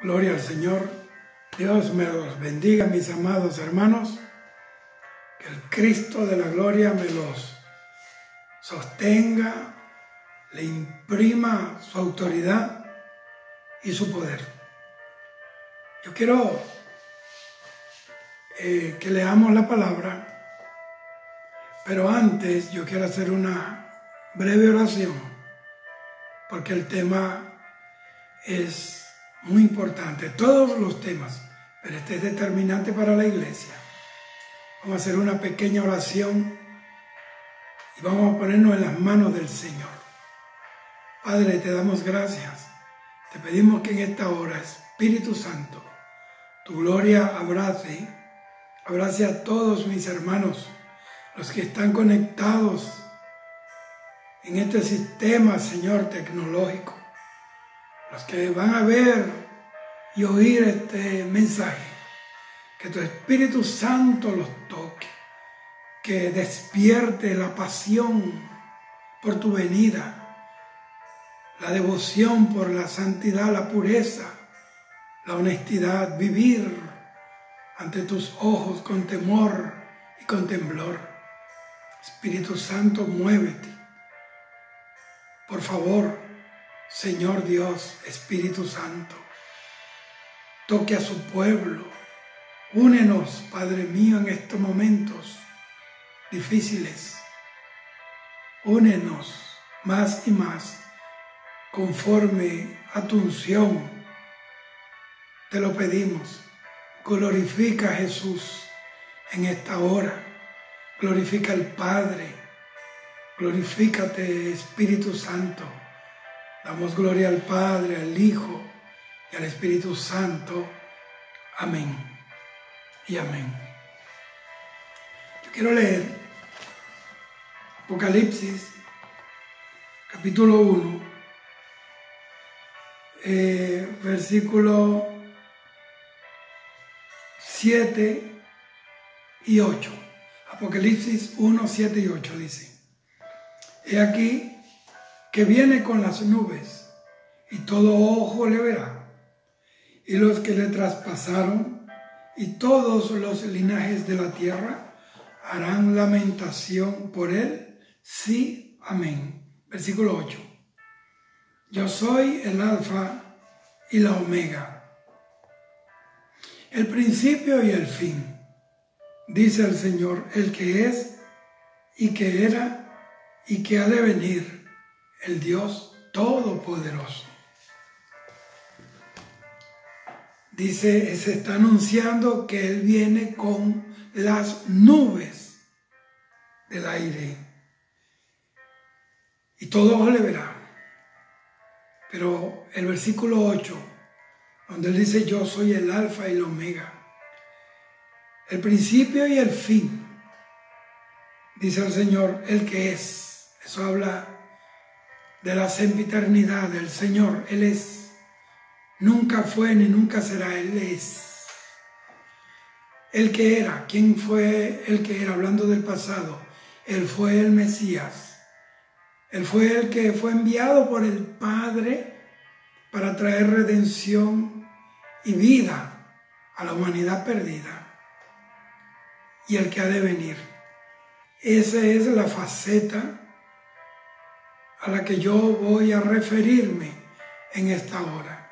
Gloria al Señor. Dios me los bendiga, mis amados hermanos. Que el Cristo de la gloria me los sostenga, le imprima su autoridad y su poder. Yo quiero que leamos la palabra, pero antes yo quiero hacer una breve oración, porque el tema es muy importante, todos los temas, pero este es determinante para la iglesia. Vamos a hacer una pequeña oración y vamos a ponernos en las manos del Señor. Padre, te damos gracias. Te pedimos que en esta hora, Espíritu Santo, tu gloria abrace a todos mis hermanos, los que están conectados en este sistema, Señor, tecnológico, los que van a ver y oír este mensaje. Que tu Espíritu Santo los toque, que despierte la pasión por tu venida, la devoción por la santidad, la pureza, la honestidad, vivir ante tus ojos con temor y con temblor. Espíritu Santo, muévete. Por favor, Señor Dios, Espíritu Santo, toque a su pueblo. Únenos, Padre mío, en estos momentos difíciles. Únenos más y más conforme a tu unción. Te lo pedimos. Glorifica a Jesús en esta hora. Glorifica al Padre. Glorifícate, Espíritu Santo. Damos gloria al Padre, al Hijo y al Espíritu Santo. Amén y amén. Yo quiero leer Apocalipsis, capítulo 1, versículo 7 y 8. Apocalipsis 1, 7 y 8 dice: He aquí que viene con las nubes, y todo ojo le verá, y los que le traspasaron, y todos los linajes de la tierra harán lamentación por él. Sí, amén. Versículo 8. Yo soy el Alfa y la Omega, el principio y el fin, dice el Señor, el que es, y que era, y que ha de venir, el Dios Todopoderoso. Dice, se está anunciando que Él viene con las nubes del aire y todo ojo le verá. Pero el versículo 8, donde Él dice, yo soy el Alfa y el Omega, el principio y el fin, dice el Señor, el que es. Eso habla de la sempiternidad del Señor. Él es. Nunca fue ni nunca será, Él es. El que era, ¿quién fue el que era? Hablando del pasado, Él fue el Mesías. Él fue el que fue enviado por el Padre para traer redención y vida a la humanidad perdida. Y el que ha de venir. Esa es la faceta a la que yo voy a referirme en esta hora.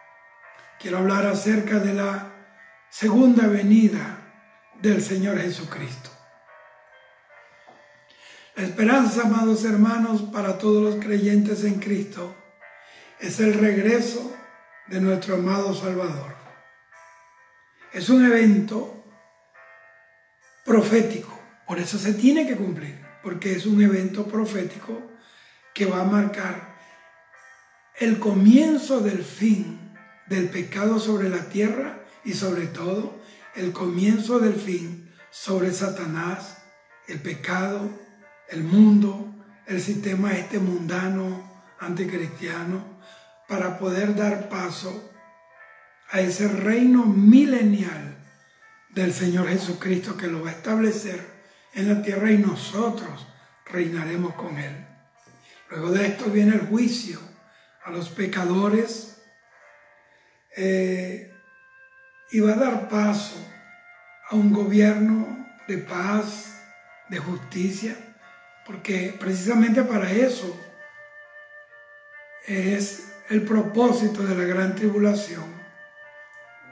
Quiero hablar acerca de la segunda venida del Señor Jesucristo. La esperanza, amados hermanos, para todos los creyentes en Cristo es el regreso de nuestro amado Salvador. Es un evento profético, por eso se tiene que cumplir, porque es un evento profético que va a marcar el comienzo del fin del pecado sobre la tierra y sobre todo el comienzo del fin sobre Satanás, el pecado, el mundo, el sistema mundano, anticristiano, para poder dar paso a ese reino milenial del Señor Jesucristo que lo va a establecer en la tierra y nosotros reinaremos con Él. Luego de esto viene el juicio a los pecadores y va a dar paso a un gobierno de paz, de justicia, porque precisamente para eso es el propósito de la gran tribulación.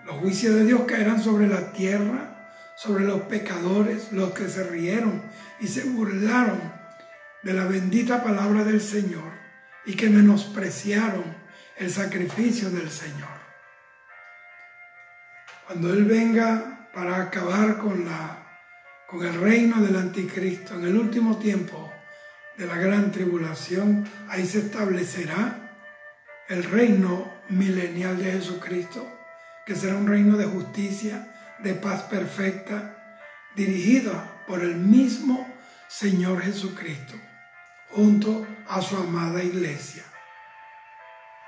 Los juicios de Dios caerán sobre la tierra, sobre los pecadores, los que se rieron y se burlaron de la bendita palabra del Señor y que menospreciaron el sacrificio del Señor. Cuando Él venga para acabar con el reino del anticristo en el último tiempo de la gran tribulación, ahí se establecerá el reino milenial de Jesucristo, que será un reino de justicia, de paz perfecta, dirigida por el mismo Señor Jesucristo, junto a su amada iglesia.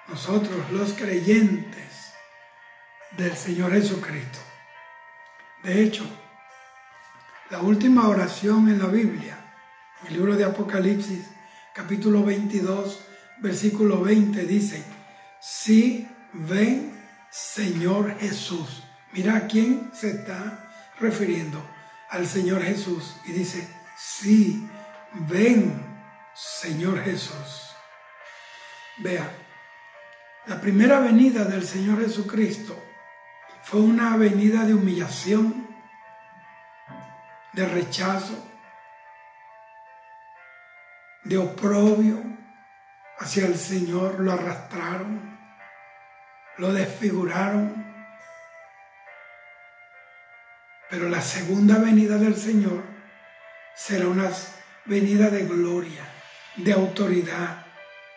Nosotros, los creyentes del Señor Jesucristo. De hecho, la última oración en la Biblia, en el libro de Apocalipsis, capítulo 22, versículo 20, dice: sí, ven, Señor Jesús. Mira a quién se está refiriendo, al Señor Jesús. Y dice: sí, ven, Señor Jesús. Vea, la primera venida del Señor Jesucristo fue una venida de humillación, de rechazo, de oprobio hacia el Señor. Lo arrastraron, lo desfiguraron. Pero la segunda venida del Señor será una venida de gloria, de autoridad.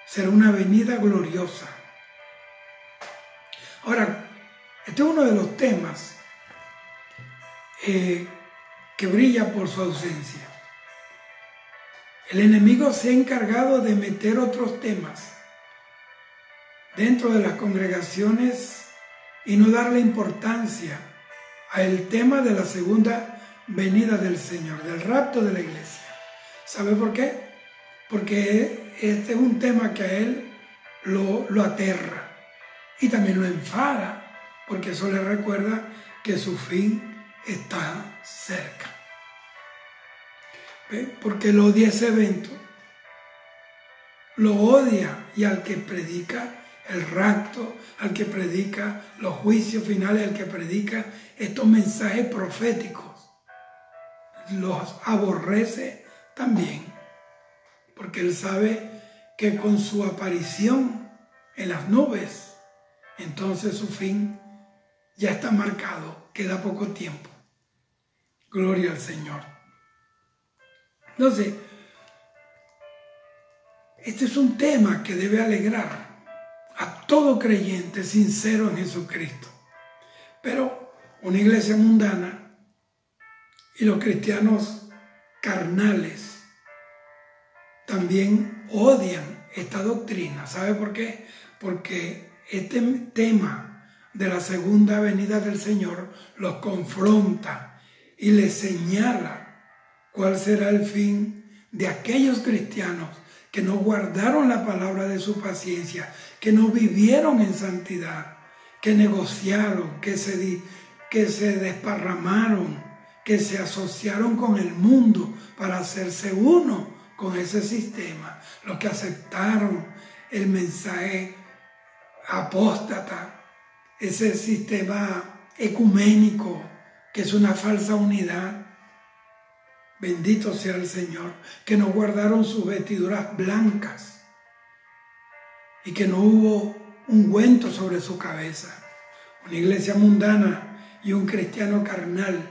Será una venida gloriosa. Ahora, este es uno de los temas que brilla por su ausencia. El enemigo se ha encargado de meter otros temas dentro de las congregaciones y no darle importancia al tema de la segunda venida del Señor, del rapto de la iglesia. ¿Sabe por qué? Porque este es un tema que a él lo aterra y también lo enfada, porque eso le recuerda que su fin está cerca. ¿Ve? Porque él odia ese evento, lo odia, y al que predica el rapto, al que predica los juicios finales, al que predica estos mensajes proféticos, los aborrece también, porque él sabe que con su aparición en las nubes, entonces su fin ya está marcado, queda poco tiempo. Gloria al Señor. Entonces, este es un tema que debe alegrar a todo creyente sincero en Jesucristo. Pero una iglesia mundana y los cristianos carnales también odian esta doctrina. ¿Sabe por qué? Porque este tema de la segunda venida del Señor los confronta y les señala cuál será el fin de aquellos cristianos que no guardaron la palabra de su paciencia, que no vivieron en santidad, que negociaron, que se desparramaron, que se asociaron con el mundo para hacerse uno con ese sistema, los que aceptaron el mensaje apóstata, ese sistema ecuménico que es una falsa unidad. Bendito sea el Señor, que no guardaron sus vestiduras blancas y que no hubo ungüento sobre su cabeza. Una iglesia mundana y un cristiano carnal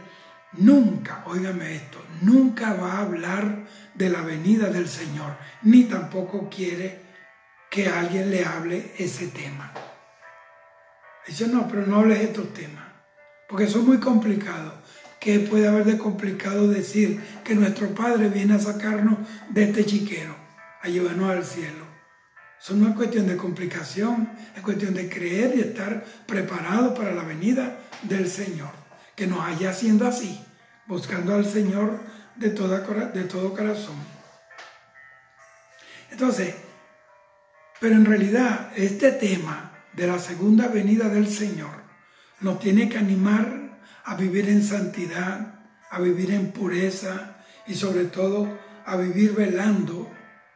nunca, óigame esto, nunca va a hablar de la venida del Señor, ni tampoco quiere que alguien le hable ese tema. Dice: no, pero no hables de estos temas, porque son muy complicados. ¿Qué puede haber de complicado decir que nuestro Padre viene a sacarnos de este chiquero, a llevarnos al cielo? Eso no es cuestión de complicación, es cuestión de creer y estar preparado para la venida del Señor. Que nos haya haciendo así, buscando al Señor de todo corazón. Entonces, pero en realidad este tema de la segunda venida del Señor nos tiene que animar a vivir en santidad, a vivir en pureza y sobre todo a vivir velando,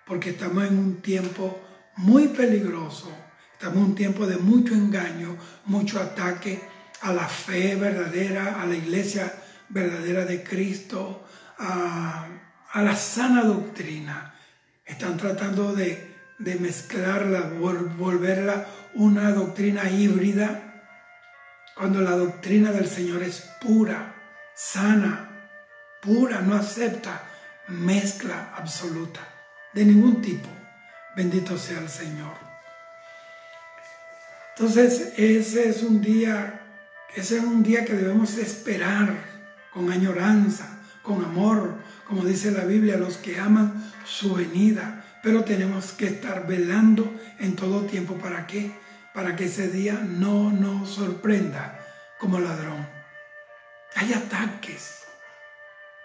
porque estamos en un tiempo muy peligroso, estamos en un tiempo de mucho engaño, mucho ataque a la fe verdadera, a la iglesia verdadera de Cristo, a la sana doctrina. Están tratando de mezclarla, volverla una doctrina híbrida, cuando la doctrina del Señor es pura, sana, pura, no acepta mezcla absoluta de ningún tipo. Bendito sea el Señor. Entonces ese es un día que debemos esperar con añoranza, con amor, como dice la Biblia, los que aman su venida. Pero tenemos que estar velando en todo tiempo. ¿Para qué? Para que ese día no nos sorprenda como ladrón. Hay ataques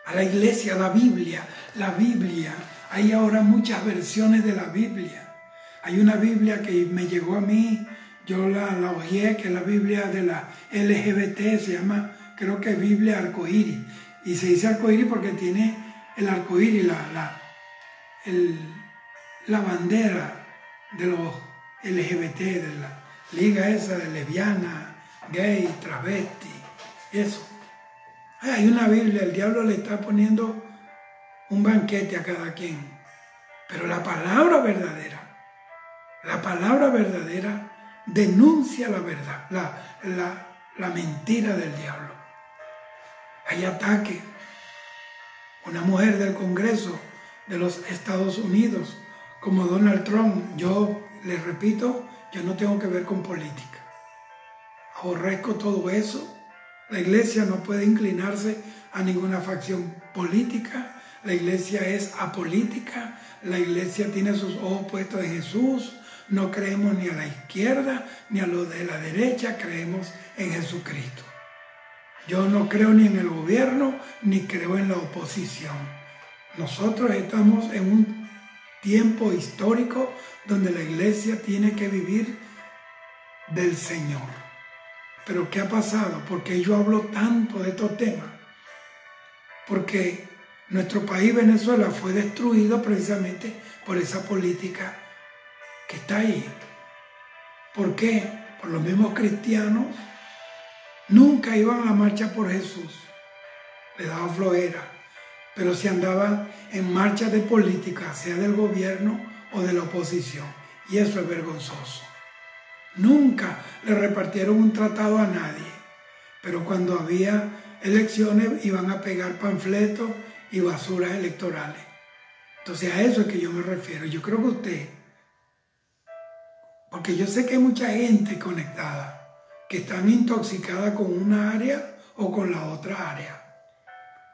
a la iglesia, a la Biblia. Hay ahora muchas versiones de la Biblia. Hay una Biblia que me llegó a mí, yo la ojeé, que es la Biblia de la LGBT, se llama, creo que Biblia arcoíris. Y se dice arcoíris porque tiene el arcoíris, la bandera de los LGBT, de la liga esa de lesbiana, gay, travesti, y eso. Hay una Biblia, el diablo le está poniendo un banquete a cada quien. Pero la palabra verdadera denuncia la verdad, la mentira del diablo. Hay ataque. Una mujer del Congreso de los Estados Unidos, como Donald Trump, yo les repito, yo no tengo que ver con política. Aborrezco todo eso. La iglesia no puede inclinarse a ninguna facción política. La iglesia es apolítica. La iglesia tiene sus ojos puestos en Jesús. No creemos ni a la izquierda ni a lo de la derecha, creemos en Jesucristo. Yo no creo ni en el gobierno ni creo en la oposición. Nosotros estamos en un tiempo histórico donde la iglesia tiene que vivir del Señor. Pero ¿qué ha pasado? ¿Por qué yo hablo tanto de estos temas? Porque nuestro país, Venezuela, fue destruido precisamente por esa política que está ahí. ¿Por qué? Por los mismos cristianos. Nunca iban a la marcha por Jesús. Le daba flojera. Pero si andaban en marcha de política, sea del gobierno o de la oposición. Y eso es vergonzoso. Nunca le repartieron un tratado a nadie. Pero cuando había elecciones iban a pegar panfletos y basuras electorales. Entonces a eso es que yo me refiero. Yo creo que usted, porque yo sé que hay mucha gente conectada que están intoxicadas con una área o con la otra área.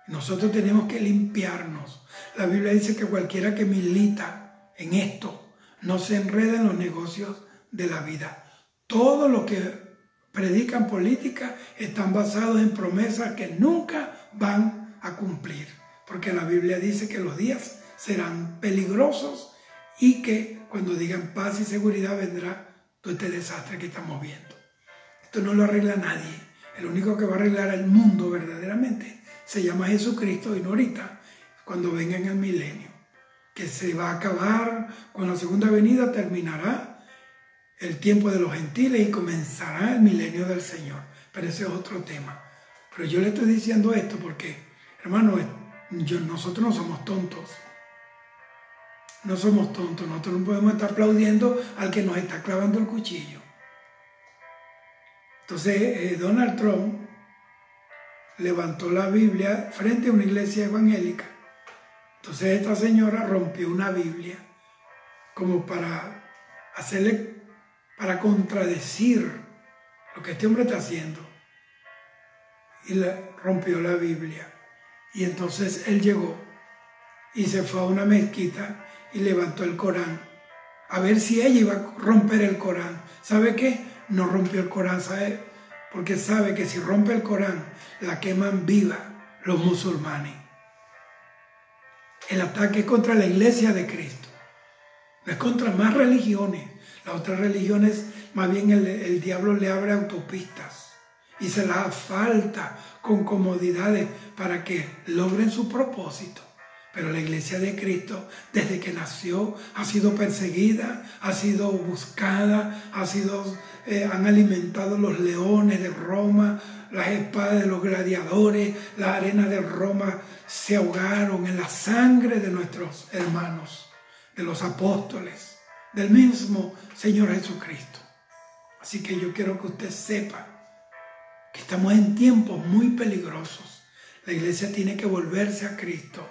Nosotros tenemos que limpiarnos. La Biblia dice que cualquiera que milita en esto no se enreda en los negocios de la vida. Todos los que predican política están basados en promesas que nunca van a cumplir. Porque la Biblia dice que los días serán peligrosos y que cuando digan paz y seguridad vendrá todo este desastre que estamos viendo. Esto no lo arregla nadie. El único que va a arreglar el mundo verdaderamente se llama Jesucristo, y no ahorita, cuando venga en el milenio, que se va a acabar con la segunda venida, terminará el tiempo de los gentiles y comenzará el milenio del Señor. Pero ese es otro tema. Pero yo le estoy diciendo esto porque, hermano, nosotros no somos tontos. No somos tontos. Nosotros no podemos estar aplaudiendo al que nos está clavando el cuchillo. Entonces, Donald Trump levantó la Biblia frente a una iglesia evangélica. Entonces esta señora rompió una Biblia como para contradecir lo que este hombre está haciendo. Y rompió la Biblia. Y entonces él llegó y se fue a una mezquita y levantó el Corán. A ver si ella iba a romper el Corán. ¿Sabe qué? No rompió el Corán, ¿sabe? Porque sabe que si rompe el Corán, la queman viva los musulmanes. El ataque es contra la iglesia de Cristo. No es contra más religiones. Las otras religiones, más bien el diablo le abre autopistas. y se las falta con comodidades para que logren su propósito. Pero la iglesia de Cristo, desde que nació, ha sido perseguida, ha sido buscada, han alimentado los leones de Roma, las espadas de los gladiadores, las arenas de Roma se ahogaron en la sangre de nuestros hermanos, de los apóstoles, del mismo Señor Jesucristo. Así que yo quiero que usted sepa que estamos en tiempos muy peligrosos. La iglesia tiene que volverse a Cristo.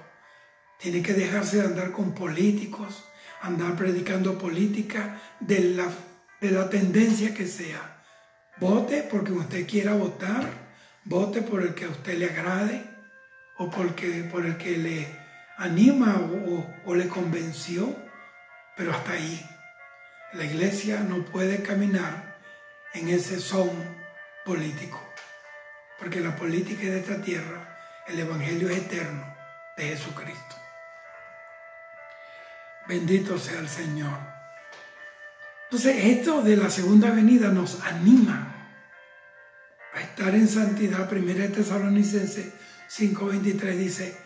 Tiene que dejarse de andar con políticos, andar predicando política de la tendencia que sea. Vote porque usted quiera votar, vote por el que a usted le agrade o por el que le anima o le convenció, pero hasta ahí. La iglesia no puede caminar en ese son político, porque la política es de esta tierra, el evangelio es eterno de Jesucristo. Bendito sea el Señor. Entonces, esto de la segunda venida nos anima a estar en santidad. 1 Tesalonicenses 5:23 dice,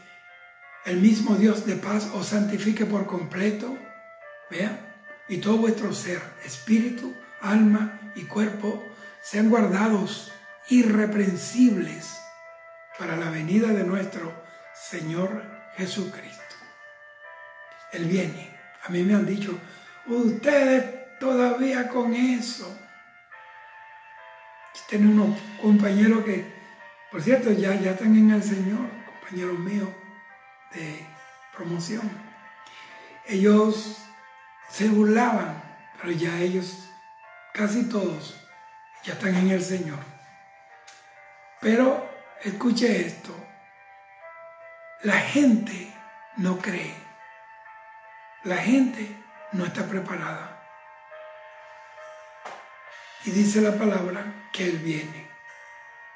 el mismo Dios de paz os santifique por completo, ¿vea? Y todo vuestro ser, espíritu, alma y cuerpo, sean guardados irreprensibles para la venida de nuestro Señor Jesucristo. Él viene. A mí me han dicho, ustedes todavía con eso. Tienen unos compañeros que, por cierto, ya están en el Señor, compañeros míos de promoción. Ellos se burlaban, pero ya ellos, casi todos, ya están en el Señor. Pero escuche esto, la gente no cree, la gente no está preparada. Y dice la palabra que Él viene.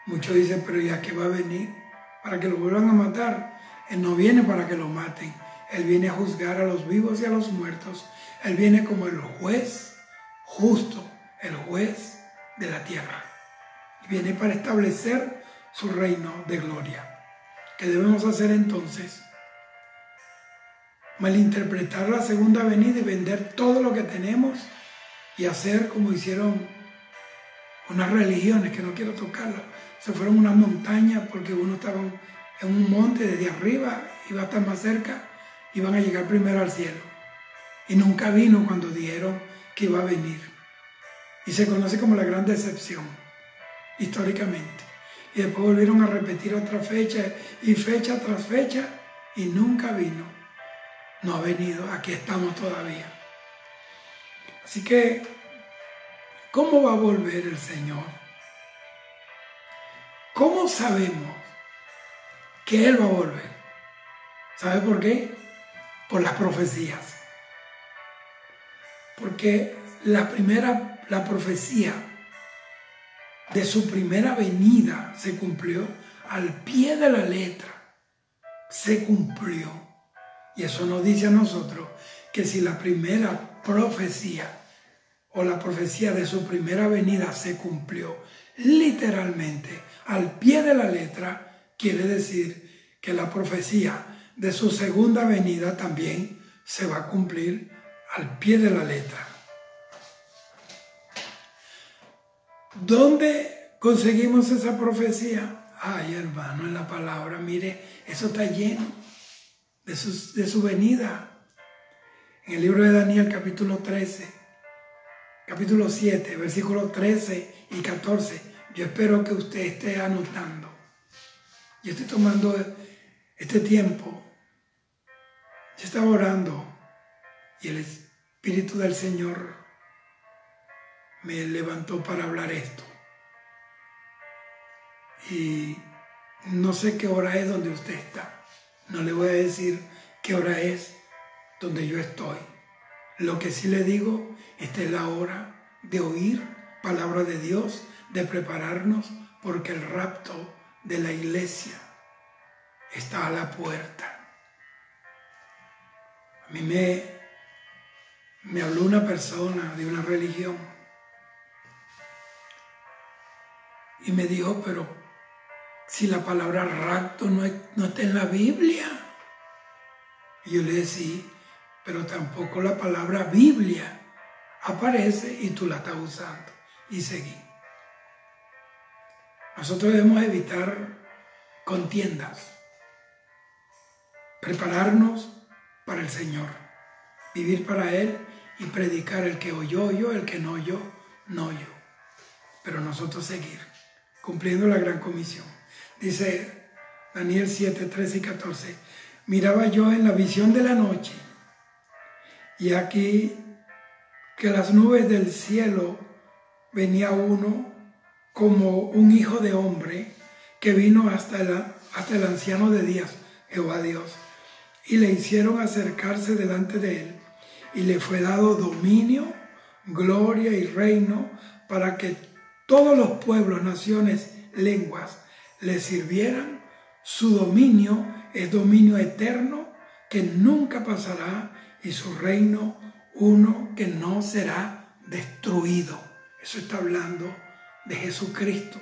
Muchos dicen, pero ¿ya qué va a venir? ¿Para que lo vuelvan a matar? Él no viene para que lo maten. Él viene a juzgar a los vivos y a los muertos. Él viene como el juez justo, el juez de la tierra. Y viene para establecer su reino de gloria. ¿Qué debemos hacer entonces? Malinterpretar la segunda venida y vender todo lo que tenemos y hacer como hicieron unas religiones que no quiero tocarlas. Se fueron a una montaña porque uno estaba en un monte desde arriba, iba a estar más cerca, iban a llegar primero al cielo. Y nunca vino cuando dijeron que iba a venir. Y se conoce como la gran decepción, históricamente. Y después volvieron a repetir otra fecha y fecha tras fecha y nunca vino. No ha venido, aquí estamos todavía. Así que, ¿cómo va a volver el Señor? ¿Cómo sabemos que Él va a volver? ¿Sabe por qué? Por las profecías. Porque la profecía de su primera venida se cumplió al pie de la letra. Se cumplió. Y eso nos dice a nosotros que si la primera profecía o la profecía de su primera venida se cumplió literalmente al pie de la letra, quiere decir que la profecía de su segunda venida también se va a cumplir al pie de la letra. ¿Dónde conseguimos esa profecía? Ay, hermano, en la palabra, mire, eso está lleno de su venida. En el libro de Daniel, capítulo 7, versículos 13 y 14. Yo espero que usted esté anotando. Yo estoy tomando este tiempo. Yo estaba orando y el Espíritu del Señor me levantó para hablar esto. Y no sé qué hora es donde usted está. No le voy a decir qué hora es donde yo estoy. Lo que sí le digo, esta es la hora de oír palabra de Dios, de prepararnos, porque el rapto de la iglesia está a la puerta. A mí me habló una persona de una religión Y me dijo, pero si la palabra rapto no está en la Biblia. Y yo le dije, sí, pero tampoco la palabra Biblia aparece y tú la estás usando. Y seguí. Nosotros debemos evitar contiendas, prepararnos para el Señor, vivir para Él y predicar. El que oyó, oyó, el que no oyó, no oyó. Pero nosotros seguir, cumpliendo la gran comisión. Dice Daniel 7, 13 y 14, miraba yo en la visión de la noche, y aquí que las nubes del cielo venía uno como un hijo de hombre, que vino hasta el anciano de días, Jehová Dios, y le hicieron acercarse delante de él, y le fue dado dominio, gloria y reino, para que todos los pueblos, naciones, lenguas le sirvieran. Su dominio es dominio eterno que nunca pasará, y su reino uno que no será destruido. Eso está hablando de Jesucristo,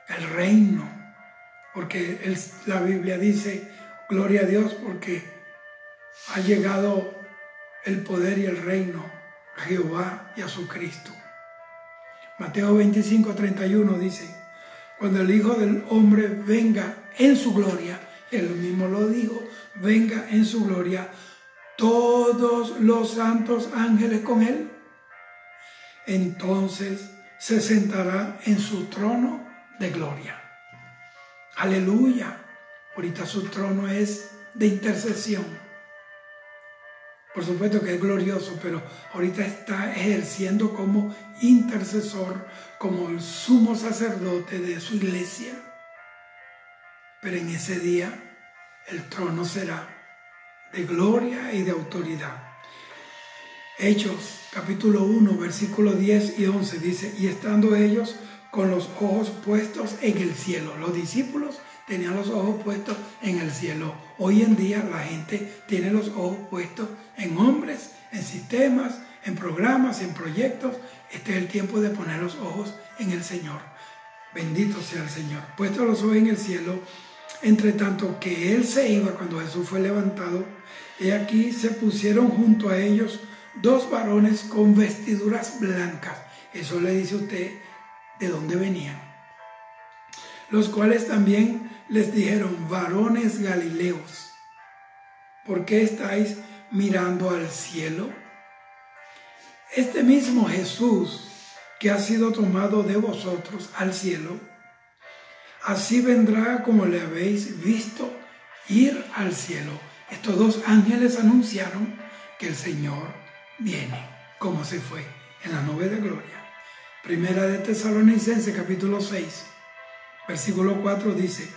el reino, porque la Biblia dice, gloria a Dios, porque ha llegado el poder y el reino a Jehová y a su Cristo. Mateo 25, 31 dice, cuando el Hijo del Hombre venga en su gloria, él mismo lo dijo, venga en su gloria, todos los santos ángeles con él, entonces se sentará en su trono de gloria. Aleluya. Ahorita su trono es de intercesión. Por supuesto que es glorioso, pero ahorita está ejerciendo como intercesor, como el sumo sacerdote de su iglesia. Pero en ese día el trono será de gloria y de autoridad. Hechos capítulo 1, versículos 10 y 11 dice, y estando ellos con los ojos puestos en el cielo. Los discípulos tenían los ojos puestos en el cielo. Hoy en día la gente tiene los ojos puestos en hombres, en sistemas, en programas, en proyectos. Este es el tiempo de poner los ojos en el Señor. Bendito sea el Señor. Puestos los ojos en el cielo, entre tanto que Él se iba, cuando Jesús fue levantado, y aquí se pusieron junto a ellos dos varones con vestiduras blancas. Eso le dice a usted de dónde venían. Los cuales también les dijeron, varones galileos, ¿por qué estáis mirando al cielo? Este mismo Jesús que ha sido tomado de vosotros al cielo, así vendrá como le habéis visto ir al cielo. Estos dos ángeles anunciaron que el Señor viene, como se fue en la nube de gloria. Primera de Tesalonicenses capítulo 6, versículo 4 dice,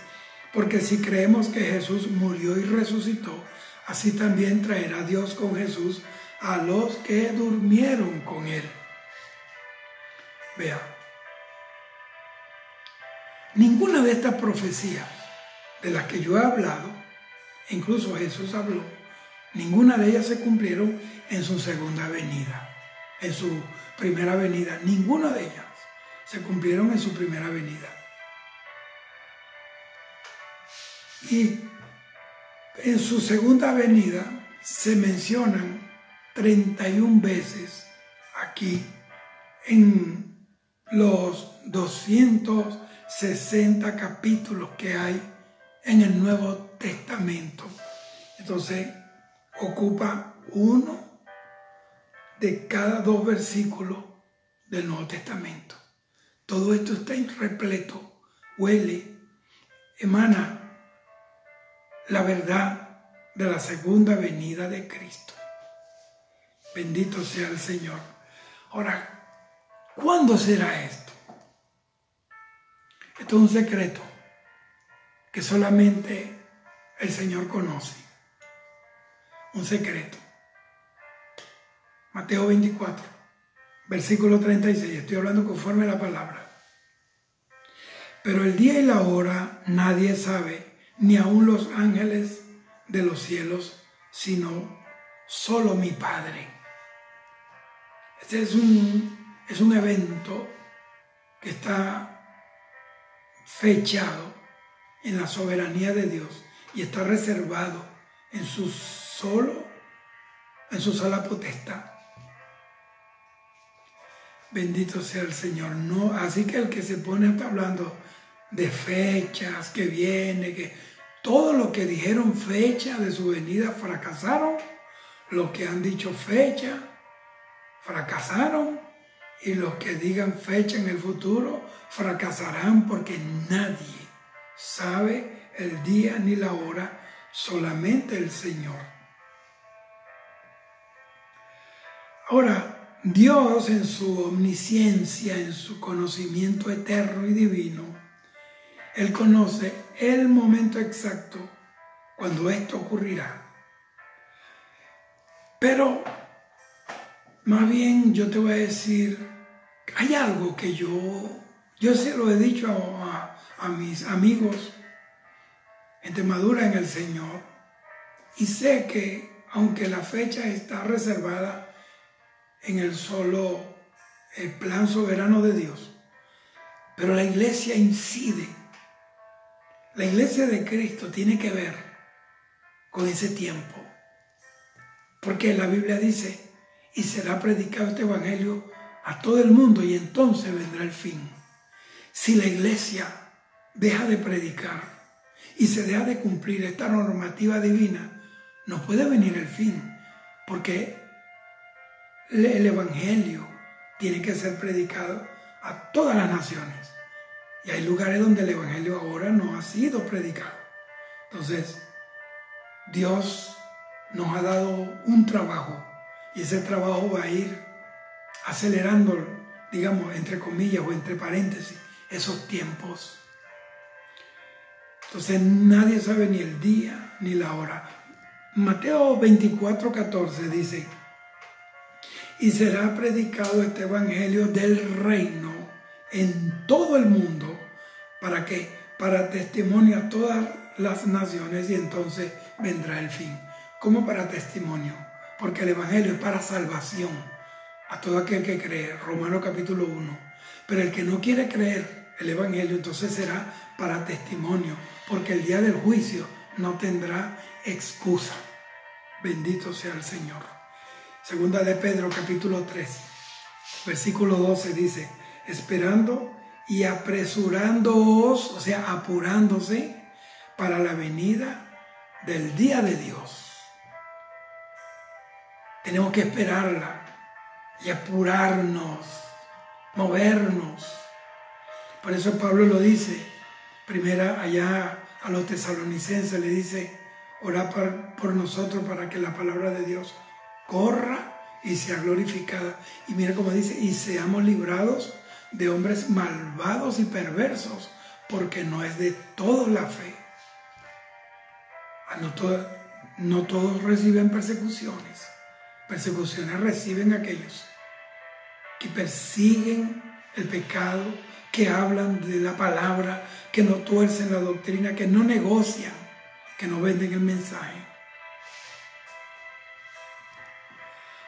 porque si creemos que Jesús murió y resucitó, así también traerá Dios con Jesús a los que durmieron con él. Vea, ninguna de estas profecías de las que yo he hablado, incluso Jesús habló, ninguna de ellas se cumplieron en su segunda venida, en su primera venida. Ninguna de ellas se cumplieron en su primera venida. Y en su segunda venida se mencionan 31 veces aquí en los 260 capítulos que hay en el Nuevo Testamento. Entonces, ocupa uno de cada 2 versículos del Nuevo Testamento. Todo esto está repleto, huele, emana la verdad de la segunda venida de Cristo. Bendito sea el Señor. Ahora, ¿cuándo será esto? Esto es un secreto que solamente el Señor conoce. Un secreto. Mateo 24, versículo 36. Estoy hablando conforme a la palabra. Pero el día y la hora nadie sabe, ni aun los ángeles de los cielos, sino solo mi Padre. Este es un evento que está fechado en la soberanía de Dios y está reservado en su sola potestad. Bendito sea el Señor. No, así que el que se pone hasta hablando de fechas, que viene, que todo lo que dijeron fecha de su venida fracasaron, los que han dicho fecha fracasaron, y los que digan fecha en el futuro fracasarán, porque nadie sabe el día ni la hora, solamente el Señor. Ahora, Dios en su omnisciencia, en su conocimiento eterno y divino, Él conoce el momento exacto cuando esto ocurrirá. Pero, más bien yo te voy a decir, hay algo que yo se lo he dicho a mis amigos, gente madura en el Señor, y sé que aunque la fecha está reservada en el plan soberano de Dios, pero la iglesia incide. La iglesia de Cristo tiene que ver con ese tiempo, porque la Biblia dice, y será predicado este evangelio a todo el mundo y entonces vendrá el fin. Si la iglesia deja de predicar y se deja de cumplir esta normativa divina, no puede venir el fin, porque el evangelio tiene que ser predicado a todas las naciones. Y hay lugares donde el evangelio ahora no ha sido predicado. Entonces, Dios nos ha dado un trabajo y ese trabajo va a ir acelerando, digamos, entre comillas o entre paréntesis, esos tiempos. Entonces, nadie sabe ni el día ni la hora. Mateo 24:14 dice, y será predicado este evangelio del reino en todo el mundo, para testimonio a todas las naciones, y entonces vendrá el fin. ¿Cómo para testimonio? Porque el evangelio es para salvación a todo aquel que cree, Romanos capítulo 1. Pero el que no quiere creer el evangelio, entonces será para testimonio, porque el día del juicio no tendrá excusa. Bendito sea el Señor. Segunda de Pedro capítulo 3, versículo 12 dice, esperando y apresurándoos, o sea, apurándose para la venida del día de Dios. Tenemos que esperarla y apurarnos, movernos. Por eso Pablo lo dice, primera allá a los tesalonicenses le dice, orad por nosotros para que la palabra de Dios corra y sea glorificada. Y mira cómo dice, y seamos librados de hombres malvados y perversos, porque no es de todos la fe. No todos reciben persecuciones. Persecuciones reciben aquellos que persiguen el pecado, que hablan de la palabra, que no tuercen la doctrina, que no negocian, que no venden el mensaje.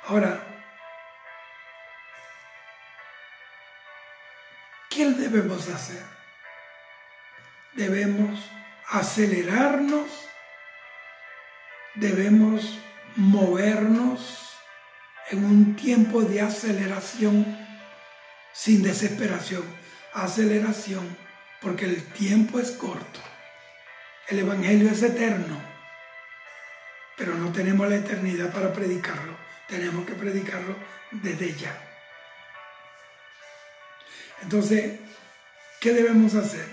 Ahora, ¿qué debemos hacer? Debemos acelerarnos, debemos movernos en un tiempo de aceleración sin desesperación. Aceleración, porque el tiempo es corto. El evangelio es eterno, pero no tenemos la eternidad para predicarlo. Tenemos que predicarlo desde ya. Entonces, ¿qué debemos hacer?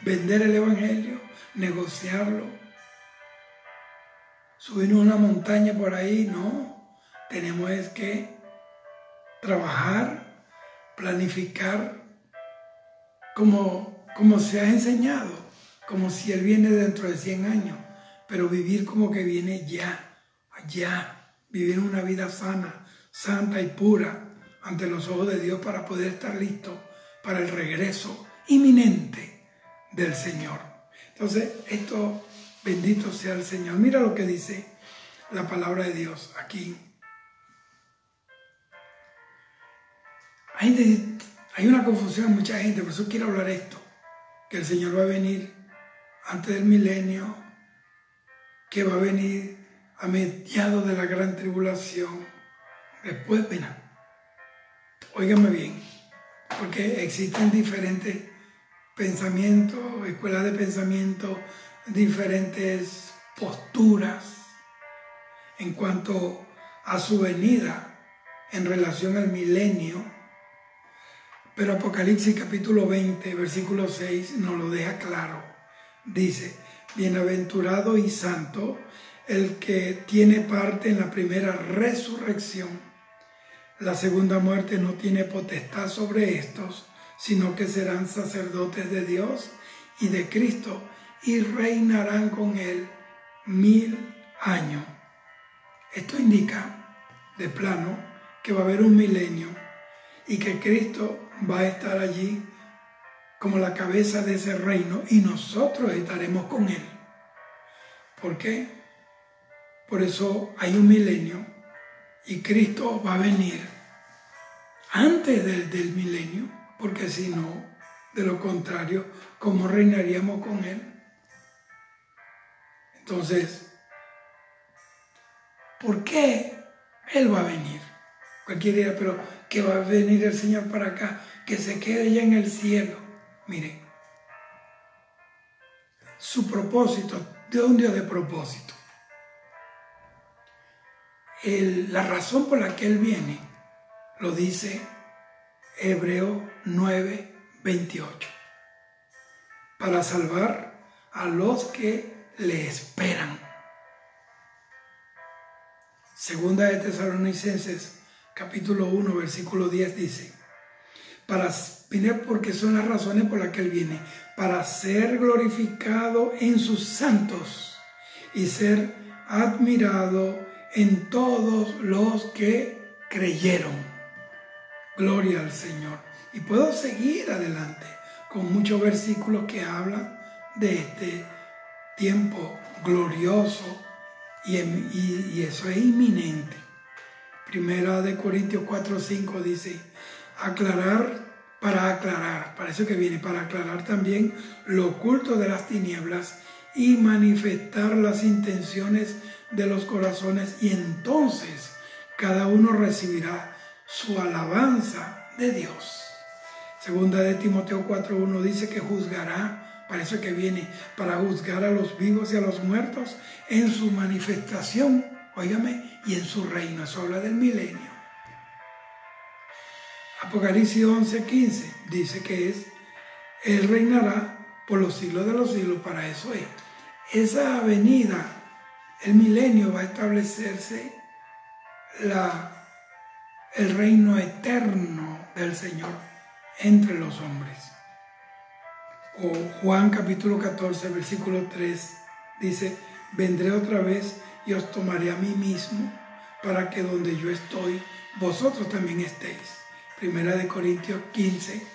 ¿Vender el evangelio? ¿Negociarlo? ¿Subirnos una montaña por ahí? No. Tenemos que trabajar, planificar como se ha enseñado, como si Él viene dentro de 100 años, pero vivir como que viene ya, vivir una vida sana, santa y pura ante los ojos de Dios para poder estar listo para el regreso inminente del Señor. Entonces, esto, bendito sea el Señor. Mira lo que dice la palabra de Dios aquí. Hay una confusión en mucha gente, por eso quiero hablar esto. que el Señor va a venir antes del milenio, que va a venir a mediados de la gran tribulación. Después, bueno, óigame bien, porque existen diferentes pensamientos, escuelas de pensamiento, diferentes posturas en cuanto a su venida en relación al milenio. Pero Apocalipsis capítulo 20, versículo 6 nos lo deja claro. Dice: bienaventurado y santo el que tiene parte en la primera resurrección. La segunda muerte no tiene potestad sobre estos, sino que serán sacerdotes de Dios y de Cristo y reinarán con él 1000 años. Esto indica de plano que va a haber un milenio y que Cristo va a estar allí como la cabeza de ese reino y nosotros estaremos con él. ¿Por qué? Por eso hay un milenio y Cristo va a venir antes del milenio, porque si no, de lo contrario, ¿cómo reinaríamos con él? Entonces, ¿por qué él va a venir? Cualquiera dirá, pero ¿qué va a venir el Señor para acá? Que se quede ya en el cielo. Mire, su propósito, Dios es un Dios de propósito. La razón por la que Él viene, lo dice Hebreos 9, 28. Para salvar a los que le esperan. Segunda de Tesalonicenses, capítulo 1, versículo 10 dice: porque son las razones por las que Él viene, para ser glorificado en sus santos y ser admirado en todos los que creyeron. Gloria al Señor. Y puedo seguir adelante con muchos versículos que hablan de este tiempo glorioso y eso es inminente. Primera de Corintios 4, 5 dice: para eso que viene, para aclarar también lo oculto de las tinieblas y manifestar las intenciones de los corazones, y entonces cada uno recibirá su alabanza de Dios. Segunda de Timoteo 4:1 dice que juzgará, para eso que viene, para juzgar a los vivos y a los muertos en su manifestación, óigame, y en su reino. Eso habla del milenio. Apocalipsis 11:15 dice que Él reinará por los siglos de los siglos. Para eso es. Esa venida, el milenio, va a establecerse el reino eterno del Señor entre los hombres. O Juan capítulo 14, versículo 3 dice: vendré otra vez y os tomaré a mí mismo, para que donde yo estoy, vosotros también estéis. Primera de Corintios 15,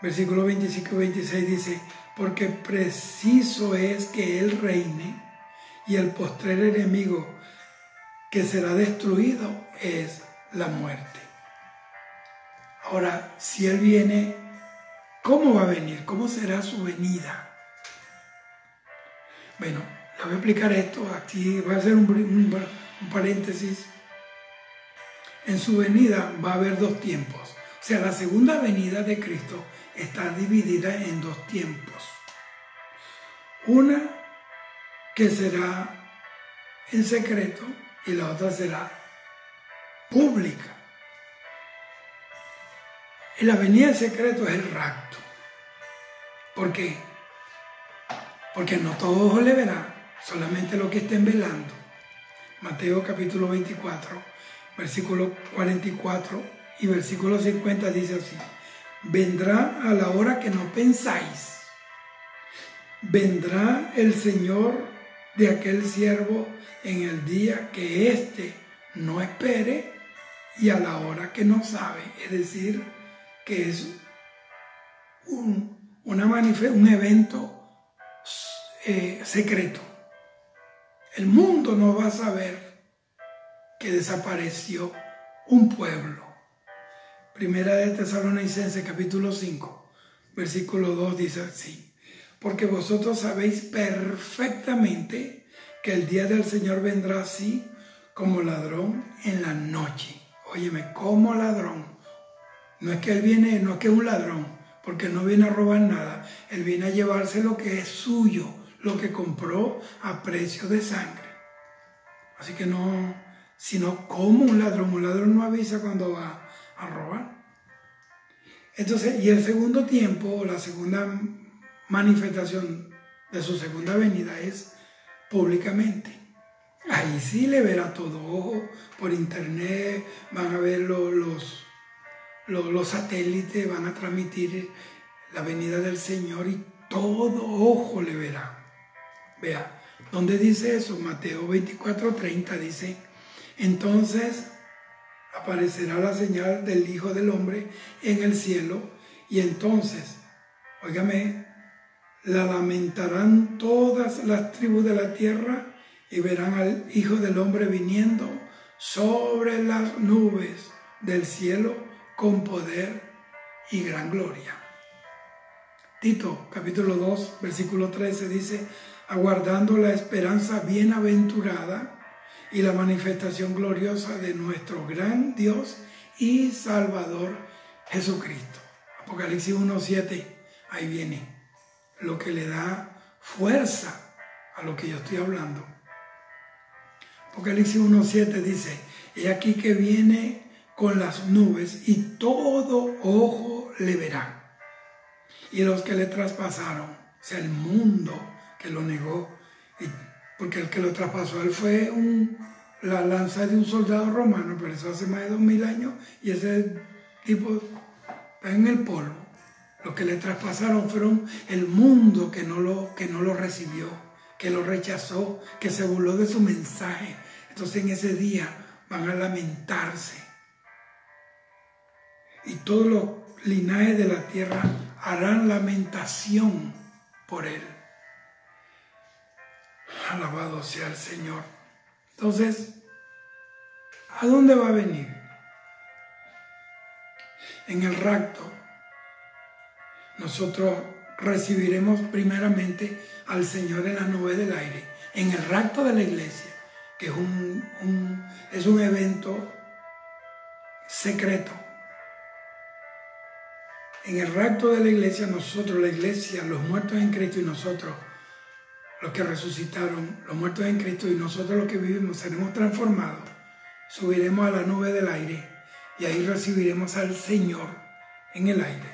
versículo 25 y 26 dice: porque preciso es que Él reine, y el postrer enemigo que será destruido es la muerte. Ahora, si Él viene, ¿cómo va a venir? ¿Cómo será su venida? Bueno, le voy a explicar esto. Aquí voy a hacer un paréntesis. En su venida va a haber dos tiempos. O sea, la segunda venida de Cristo está dividida en dos tiempos. Una que será en secreto y la otra será pública. Y la venida en secreto es el rapto. ¿Por qué? Porque no todo ojo le verá, solamente lo que estén velando. Mateo capítulo 24, versículo 44 y versículo 50 dice así: vendrá a la hora que no pensáis. Vendrá el Señor de aquel siervo en el día que éste no espere y a la hora que no sabe. Es decir, que es un evento secreto. El mundo no va a saber que desapareció un pueblo. Primera de Tesalonicenses capítulo 5, versículo 2 dice así: porque vosotros sabéis perfectamente que el día del Señor vendrá así como ladrón en la noche. Óyeme, como ladrón. No es que Él viene, no es que es un ladrón, porque Él no viene a robar nada. Él viene a llevarse lo que es suyo, lo que compró a precio de sangre. Así que no, sino como un ladrón no avisa cuando va a robar. Entonces, y el segundo tiempo, la segunda manifestación de su segunda venida es públicamente. Ahí sí le verá todo ojo, por internet, van a ver los satélites, van a transmitir la venida del Señor y todo ojo le verá. Vea, ¿dónde dice eso? Mateo 24:30 dice: entonces aparecerá la señal del Hijo del Hombre en el cielo, y entonces, óigame, la lamentarán todas las tribus de la tierra y verán al Hijo del Hombre viniendo sobre las nubes del cielo con poder y gran gloria. Tito, capítulo 2, versículo 13 dice: aguardando la esperanza bienaventurada y la manifestación gloriosa de nuestro gran Dios y Salvador Jesucristo. Apocalipsis 1:7, ahí viene lo que le da fuerza a lo que yo estoy hablando. Apocalipsis 1:7 dice: he aquí que viene con las nubes y todo ojo le verá. Y los que le traspasaron, o sea, el mundo que lo negó, porque el que lo traspasó a él fue la lanza de un soldado romano, pero eso hace más de 2000 años y ese tipo está en el polvo. Los que le traspasaron fueron el mundo que no lo recibió, que lo rechazó, que se burló de su mensaje. Entonces en ese día van a lamentarse. Y todos los linajes de la tierra harán lamentación por él. Alabado sea el Señor. Entonces, ¿a dónde va a venir? En el rapto, nosotros recibiremos primeramente al Señor en la nube del aire, en el rapto de la iglesia, que es un evento secreto. En el rapto de la iglesia, nosotros, la iglesia, los muertos en Cristo y nosotros, los que resucitaron, los muertos en Cristo y nosotros los que vivimos, seremos transformados. Subiremos a la nube del aire y ahí recibiremos al Señor en el aire.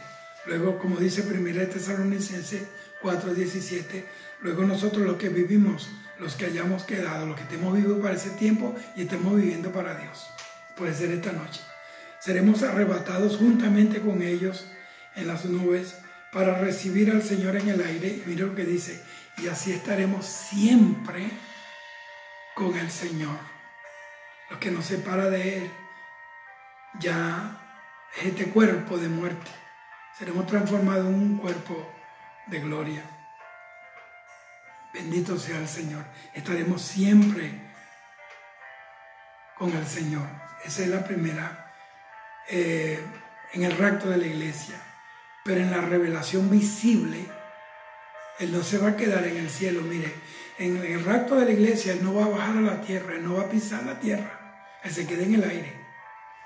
Luego, como dice 1 Tesalonicenses 4:17, luego nosotros los que vivimos, los que hayamos quedado, los que estemos vivos para ese tiempo y estemos viviendo para Dios, puede ser esta noche, seremos arrebatados juntamente con ellos en las nubes para recibir al Señor en el aire. Y mira lo que dice: y así estaremos siempre con el Señor. Lo que nos separa de Él ya es este cuerpo de muerte. Seremos transformados en un cuerpo de gloria. Bendito sea el Señor. Estaremos siempre con el Señor. Esa es la primera, en el rapto de la iglesia. Pero en la revelación visible, Él no se va a quedar en el cielo. Mire, en el rapto de la iglesia, Él no va a bajar a la tierra, Él no va a pisar la tierra. Él se queda en el aire.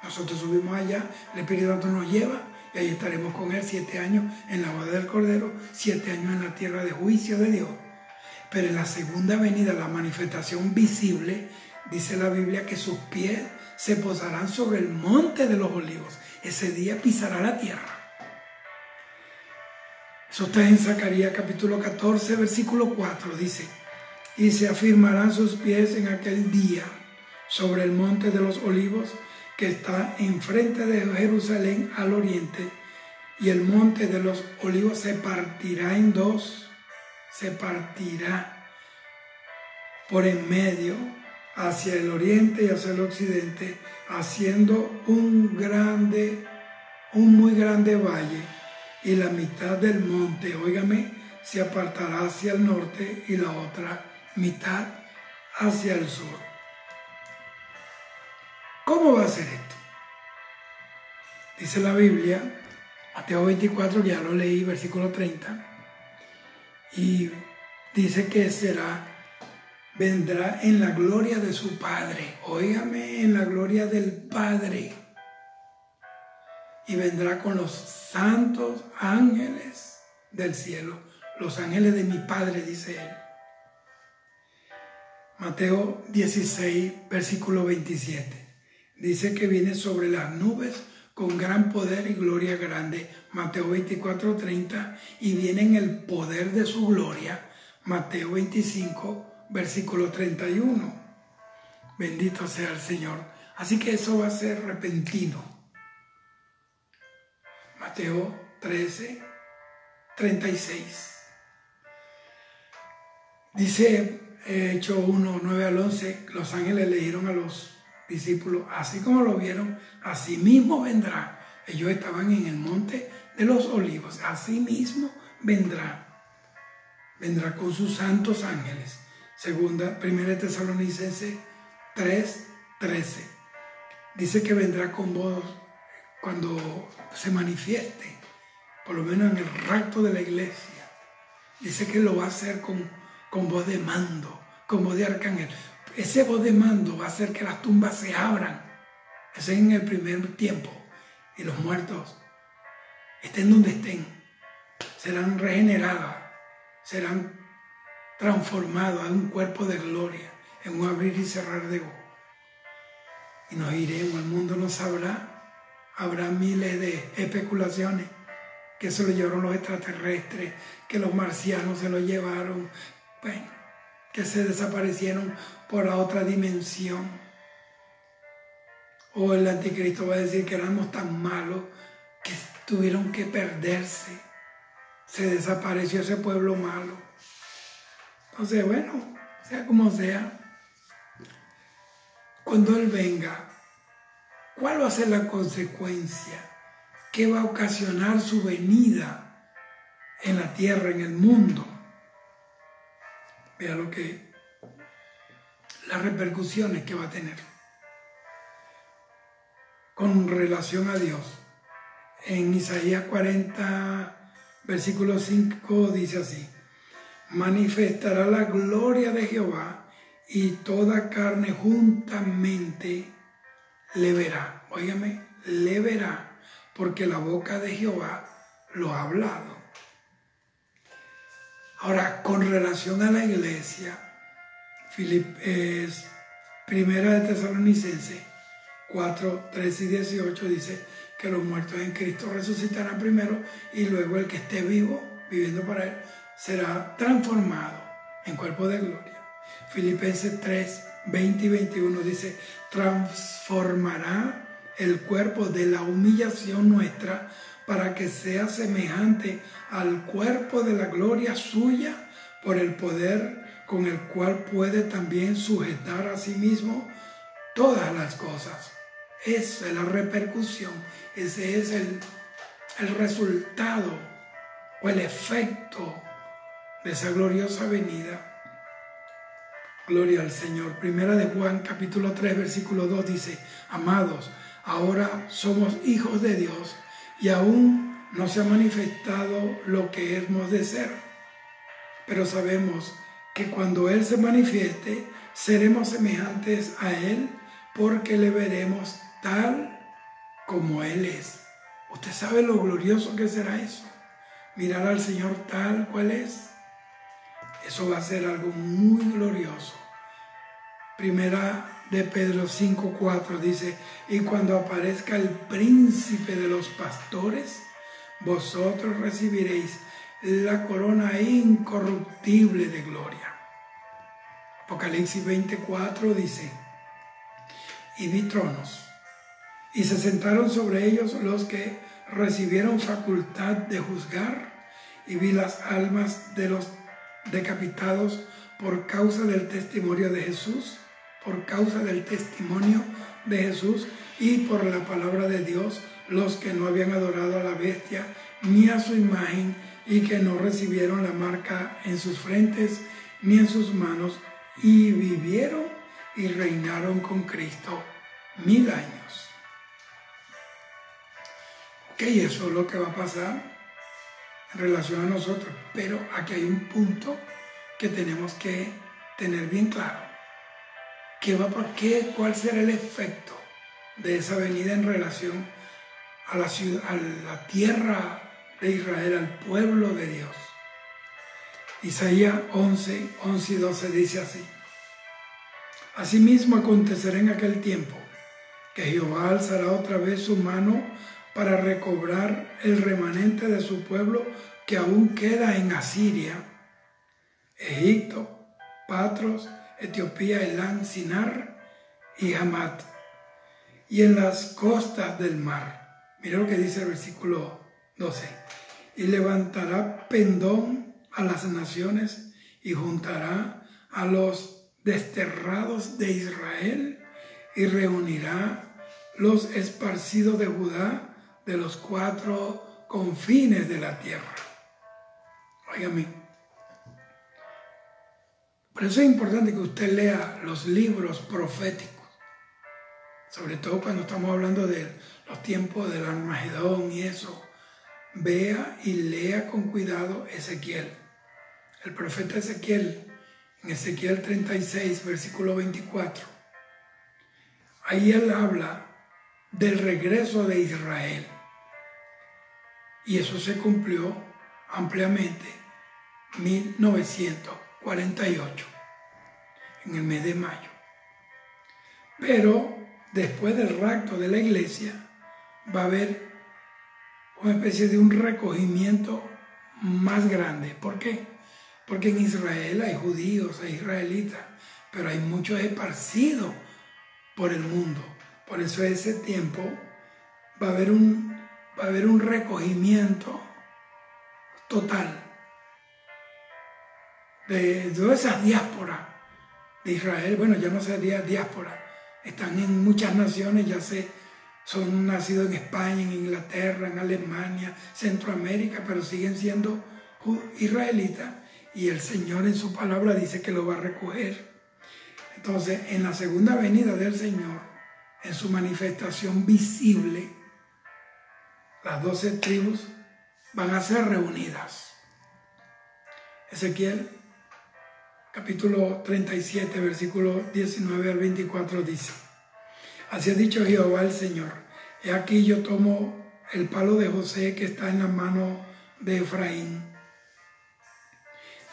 Nosotros subimos allá, el Espíritu Santo nos lleva y ahí estaremos con Él 7 años en la boda del Cordero, 7 años en la tierra de juicio de Dios. Pero en la segunda venida, la manifestación visible, dice la Biblia que sus pies se posarán sobre el monte de los olivos. Ese día pisará la tierra. Eso está en Zacarías capítulo 14, versículo 4, dice: y se afirmarán sus pies en aquel día sobre el monte de los olivos que está enfrente de Jerusalén al oriente, y el monte de los olivos se partirá en dos, se partirá por en medio hacia el oriente y hacia el occidente, haciendo un muy grande valle, y la mitad del monte, óigame, se apartará hacia el norte y la otra mitad hacia el sur. ¿Cómo va a ser esto? Dice la Biblia Mateo 24, que ya lo leí, versículo 30, y dice que vendrá en la gloria de su Padre. Óigame, en la gloria del Padre. Y vendrá con los santos ángeles del cielo, los ángeles de mi Padre, dice él. Mateo 16, versículo 27. Dice que viene sobre las nubes con gran poder y gloria grande. Mateo 24, 30. Y viene en el poder de su gloria. Mateo 25, versículo 31. Bendito sea el Señor. Así que eso va a ser repentino. Mateo 13, 36. Dice Hechos 1, 9 al 11, los ángeles le dijeron a los discípulos, así como lo vieron, así mismo vendrá. Ellos estaban en el monte de los olivos, así mismo vendrá con sus santos ángeles. Primera Tesalonicenses 3, 13. Dice que vendrá con voz cuando se manifieste, por lo menos en el rapto de la iglesia. Dice que lo va a hacer con voz de mando, con voz de arcángel. Ese voz de mando va a hacer que las tumbas se abran. Eso es en el primer tiempo. Y los muertos, estén donde estén, serán regenerados, serán transformados en un cuerpo de gloria, en un abrir y cerrar de ojos. Y nos iremos, el mundo no sabrá. Habrá miles de especulaciones, que se lo llevaron los extraterrestres, que los marcianos se lo llevaron, bueno, que se desaparecieron por la otra dimensión. O el anticristo va a decir que éramos tan malos que tuvieron que perderse. Se desapareció ese pueblo malo. Entonces, bueno, sea como sea, cuando Él venga, ¿cuál va a ser la consecuencia? ¿Qué va a ocasionar su venida en la tierra, en el mundo? Vea las repercusiones que va a tener con relación a Dios. En Isaías 40, versículo 5 dice así: manifestará la gloria de Jehová y toda carne juntamente le verá. Óigame, le verá, porque la boca de Jehová lo ha hablado. Ahora, con relación a la iglesia, Primera de Tesalonicenses 4, 13 y 18 dice que los muertos en Cristo resucitarán primero y luego el que esté vivo, viviendo para Él, será transformado en cuerpo de gloria. Filipenses 3, 20 y 21 dice, transformará el cuerpo de la humillación nuestra para que sea semejante al cuerpo de la gloria suya por el poder con el cual puede también sujetar a sí mismo todas las cosas. Esa es la repercusión, ese es el resultado o el efecto de esa gloriosa venida. Gloria al Señor. Primera de Juan, capítulo 3, versículo 2 dice, amados, ahora somos hijos de Dios y aún no se ha manifestado lo que hemos de ser. Pero sabemos que cuando Él se manifieste, seremos semejantes a Él porque le veremos tal como Él es. ¿Usted sabe lo glorioso que será eso? Mirar al Señor tal cual es. Eso va a ser algo muy glorioso. Primera de Pedro 5:4 dice, y cuando aparezca el príncipe de los pastores, vosotros recibiréis la corona incorruptible de gloria. Apocalipsis 20:4 dice, y vi tronos, y se sentaron sobre ellos los que recibieron facultad de juzgar, y vi las almas de los decapitados por causa del testimonio de Jesús, y por la palabra de Dios, los que no habían adorado a la bestia ni a su imagen y que no recibieron la marca en sus frentes ni en sus manos, y vivieron y reinaron con Cristo 1000 años. Ok, eso es lo que va a pasar en relación a nosotros, pero aquí hay un punto que tenemos que tener bien claro. ¿Cuál será el efecto de esa venida en relación a la ciudad, a la tierra de Israel, al pueblo de Dios? Isaías 11 y 12 dice así: Asimismo acontecerá en aquel tiempo que Jehová alzará otra vez su mano para recobrar el remanente de su pueblo que aún queda en Asiria, Egipto, Patros, Etiopía, Elán, Sinar y Hamat, y en las costas del mar. Mira lo que dice el versículo 12. Y levantará pendón a las naciones y juntará a los desterrados de Israel y reunirá los esparcidos de Judá de los 4 confines de la tierra. Óigame, por eso es importante que usted lea los libros proféticos, sobre todo cuando estamos hablando de los tiempos del Armagedón y eso. Vea y lea con cuidado Ezequiel. El profeta Ezequiel, en Ezequiel 36, versículo 24, ahí él habla del regreso de Israel. Y eso se cumplió ampliamente en 1948, en el mes de mayo. Pero después del rapto de la iglesia va a haber una especie de un recogimiento más grande. ¿Por qué? Porque en Israel hay judíos, hay israelitas, pero hay muchos esparcidos por el mundo. Por eso ese tiempo va a haber un recogimiento total de todas esas diásporas de Israel. Bueno, ya no sería diáspora, están en muchas naciones, son nacidos en España, en Inglaterra, en Alemania, Centroamérica, pero siguen siendo israelitas, y el Señor en su palabra dice que lo va a recoger. Entonces, en la segunda venida del Señor, en su manifestación visible, las 12 tribus van a ser reunidas. Ezequiel, capítulo 37, versículo 19 al 24 dice: Así ha dicho Jehová el Señor: He aquí yo tomo el palo de José que está en la mano de Efraín,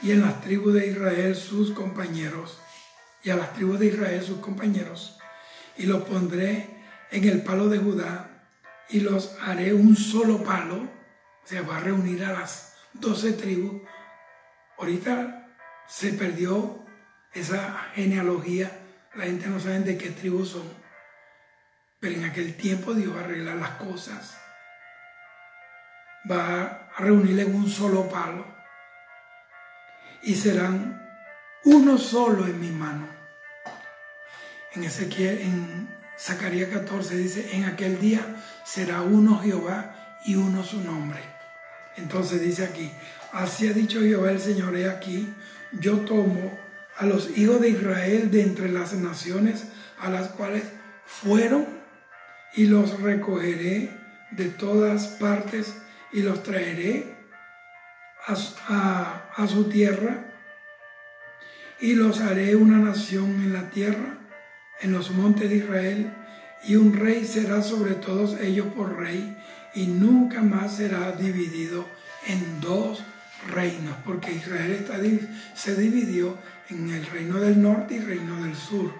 y en las tribus de Israel sus compañeros, y a las tribus de Israel sus compañeros, y los pondré en el palo de Judá, y los haré un solo palo. O sea, va a reunir a las 12 tribus. Ahorita se perdió esa genealogía, la gente no sabe de qué tribus son, pero en aquel tiempo Dios va a arreglar las cosas, va a reunirle en un solo palo, y serán uno solo en mi mano. En Zacarías 14 dice: En aquel día será uno Jehová y uno su nombre. Entonces dice aquí: Así ha dicho Jehová el Señor: He aquí, yo tomo a los hijos de Israel de entre las naciones a las cuales fueron, y los recogeré de todas partes y los traeré a su tierra, y los haré una nación en la tierra, en los montes de Israel, y un rey será sobre todos ellos por rey, y nunca más será dividido en 2 reinos, porque Israel se dividió en el reino del norte y reino del sur.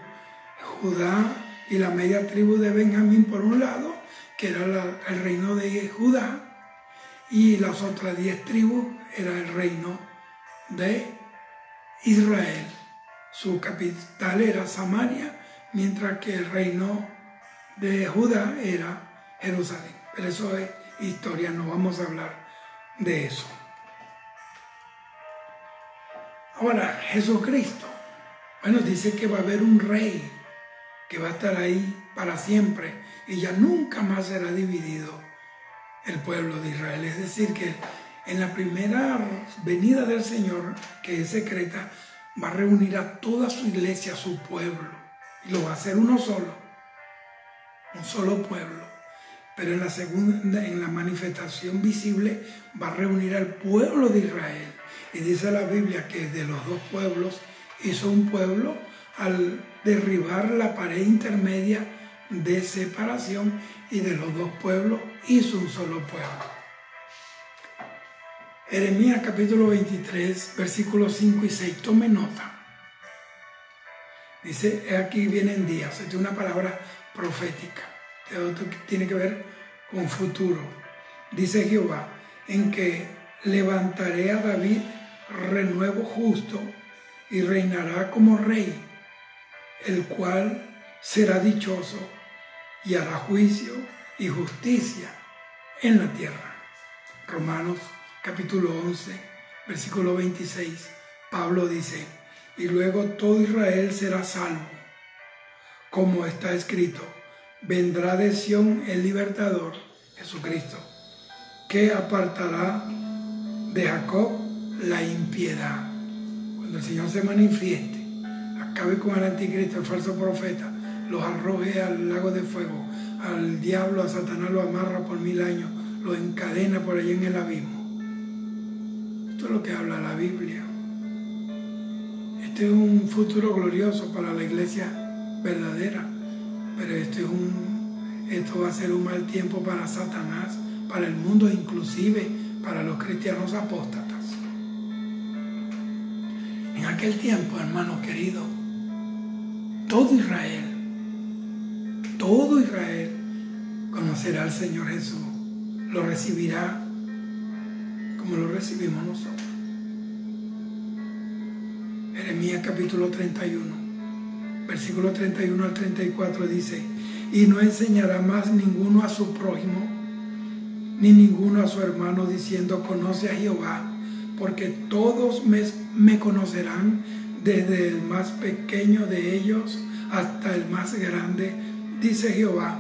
Judá y la media tribu de Benjamín por un lado, que era el reino de Judá, y las otras 10 tribus era el reino de Israel. Su capital era Samaria, mientras que el reino de Judá era Jerusalén. Pero eso es historia, no vamos a hablar de eso. Ahora, Jesucristo, bueno, dice que va a haber un rey que va a estar ahí para siempre y ya nunca más será dividido el pueblo de Israel. Es decir, que en la primera venida del Señor, que es secreta, va a reunir a toda su iglesia, a su pueblo, y lo va a hacer uno solo, un solo pueblo. pero en la segunda, en la manifestación visible, va a reunir al pueblo de Israel. Y dice la Biblia que de los dos pueblos hizo un pueblo al derribar la pared intermedia de separación, y de los dos pueblos hizo un solo pueblo. Jeremías capítulo 23, versículos 5 y 6, tome nota. Dice, aquí vienen días, esta es una palabra profética, esto tiene que ver con futuro. Dice Jehová, en que levantaré a David renuevo justo y reinará como rey, el cual será dichoso y hará juicio y justicia en la tierra. Romanos capítulo 11, versículo 26, Pablo dice, y luego todo Israel será salvo, como está escrito, vendrá de Sión el libertador, Jesucristo, que apartará de Jacob la impiedad. Cuando el Señor se manifieste, acabe con el anticristo, el falso profeta, los arroje al lago de fuego, al diablo, a Satanás lo amarra por 1000 años, lo encadena por allá en el abismo. Esto es lo que habla la Biblia. Este es un futuro glorioso para la iglesia verdadera, pero esto va a ser un mal tiempo para Satanás, para el mundo, inclusive para los cristianos apóstatas. En aquel tiempo, hermanos queridos, todo Israel conocerá al Señor Jesús, lo recibirá como lo recibimos nosotros. Jeremías capítulo 31, versículo 31 al 34 dice, y no enseñará más ninguno a su prójimo, ni ninguno a su hermano, diciendo, conoce a Jehová, porque todos me conocerán, desde el más pequeño de ellos hasta el más grande, dice Jehová.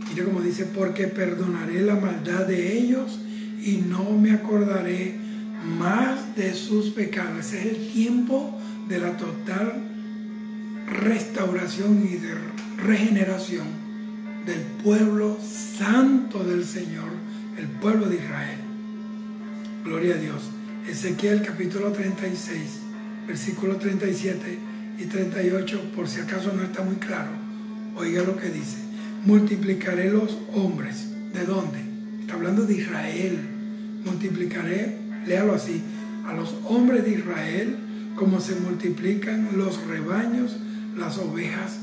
Mire cómo dice, porque perdonaré la maldad de ellos y no me acordaré más de sus pecados. Ese es el tiempo de la total restauración y de regeneración del pueblo santo del Señor, el pueblo de Israel. Gloria a Dios. Ezequiel capítulo 36, versículos 37 y 38, por si acaso no está muy claro, oiga lo que dice. Multiplicaré los hombres. ¿De dónde? Está hablando de Israel. Multiplicaré, léalo así, a los hombres de Israel como se multiplican los rebaños, las ovejas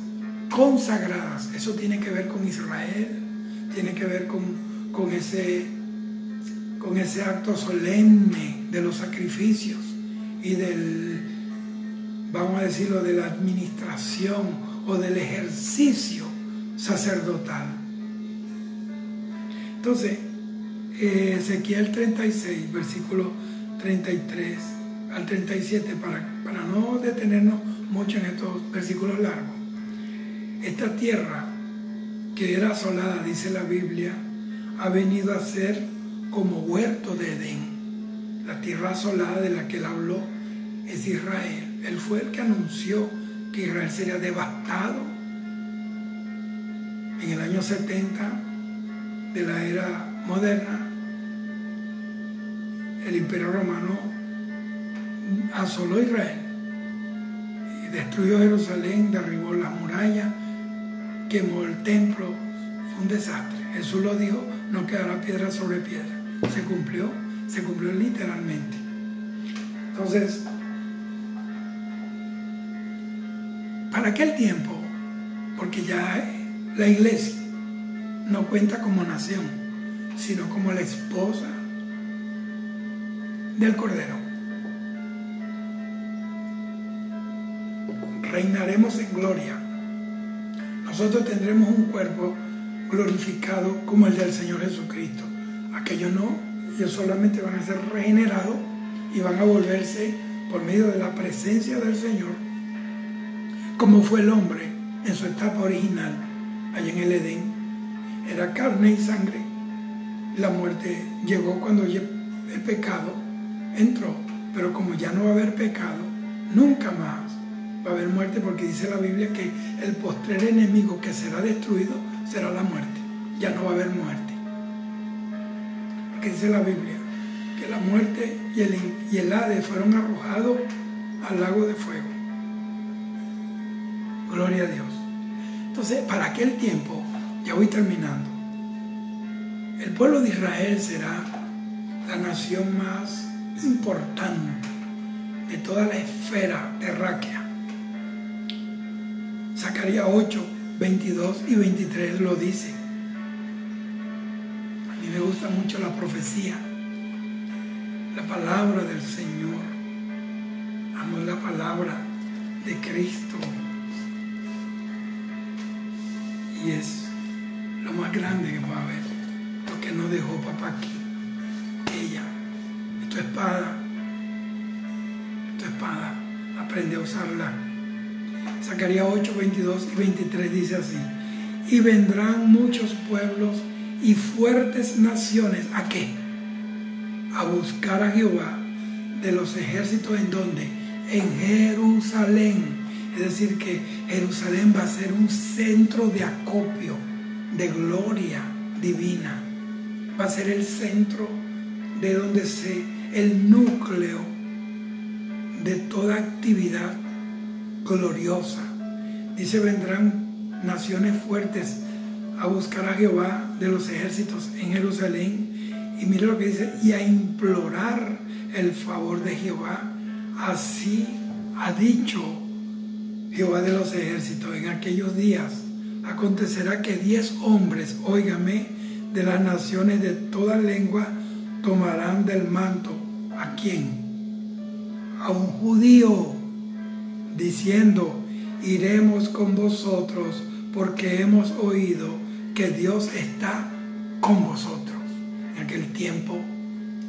consagradas. Eso tiene que ver con Israel, tiene que ver con ese acto solemne de los sacrificios y del, vamos a decirlo, de la administración o del ejercicio sacerdotal. Entonces, Ezequiel 36, versículo 33 al 37, para no detenernos mucho en estos versículos largos. Esta tierra que era asolada, dice la Biblia, ha venido a ser como huerto de Edén. La tierra asolada de la que él habló es Israel. Él fue el que anunció que Israel sería devastado en el año 70 de la era moderna. El Imperio Romano asoló Israel y destruyó Jerusalén, derribó la muralla, quemó el templo. Fue un desastre. Jesús lo dijo, no quedará piedra sobre piedra. Se cumplió literalmente. Entonces, para aquel tiempo, porque ya la iglesia no cuenta como nación, sino como la esposa del Cordero. Reinaremos en gloria. Nosotros tendremos un cuerpo glorificado como el del Señor Jesucristo. Aquellos no, ellos solamente van a ser regenerados y van a volverse por medio de la presencia del Señor, como fue el hombre en su etapa original, allá en el Edén. Era carne y sangre. La muerte llegó cuando el pecado entró, pero como ya no va a haber pecado, nunca más va a haber muerte, porque dice la Biblia que el postrer enemigo que será destruido será la muerte. Ya no va a haber muerte. que dice la Biblia, que la muerte y el Hades fueron arrojados al lago de fuego. Gloria a Dios. Entonces, para aquel tiempo, ya voy terminando, el pueblo de Israel será la nación más importante de toda la esfera terráquea. Zacarías 8, 22 y 23 lo dice. A mí me gusta mucho la profecía, la palabra del Señor. Amo la palabra de Cristo. Y es lo más grande que va a haber, lo que nos dejó papá aquí. Ella, tu espada, aprende a usarla. Zacarías 8, 22 y 23 dice así: y vendrán muchos pueblos y fuertes naciones, ¿a qué? A buscar a Jehová de los ejércitos. ¿En dónde? En Jerusalén. Es decir, que Jerusalén va a ser un centro de acopio, de gloria divina. Va a ser el centro de donde el núcleo de toda actividad gloriosa. Dice, vendrán naciones fuertes a buscar a Jehová de los ejércitos en Jerusalén. Y mira lo que dice, y a implorar el favor de Jehová. Así ha dicho Jehová de los ejércitos: en aquellos días acontecerá que 10 hombres, óigame, de las naciones de toda lengua tomarán del manto. ¿A quién? A un judío, diciendo: iremos con vosotros, porque hemos oído que Dios está con vosotros. En aquel tiempo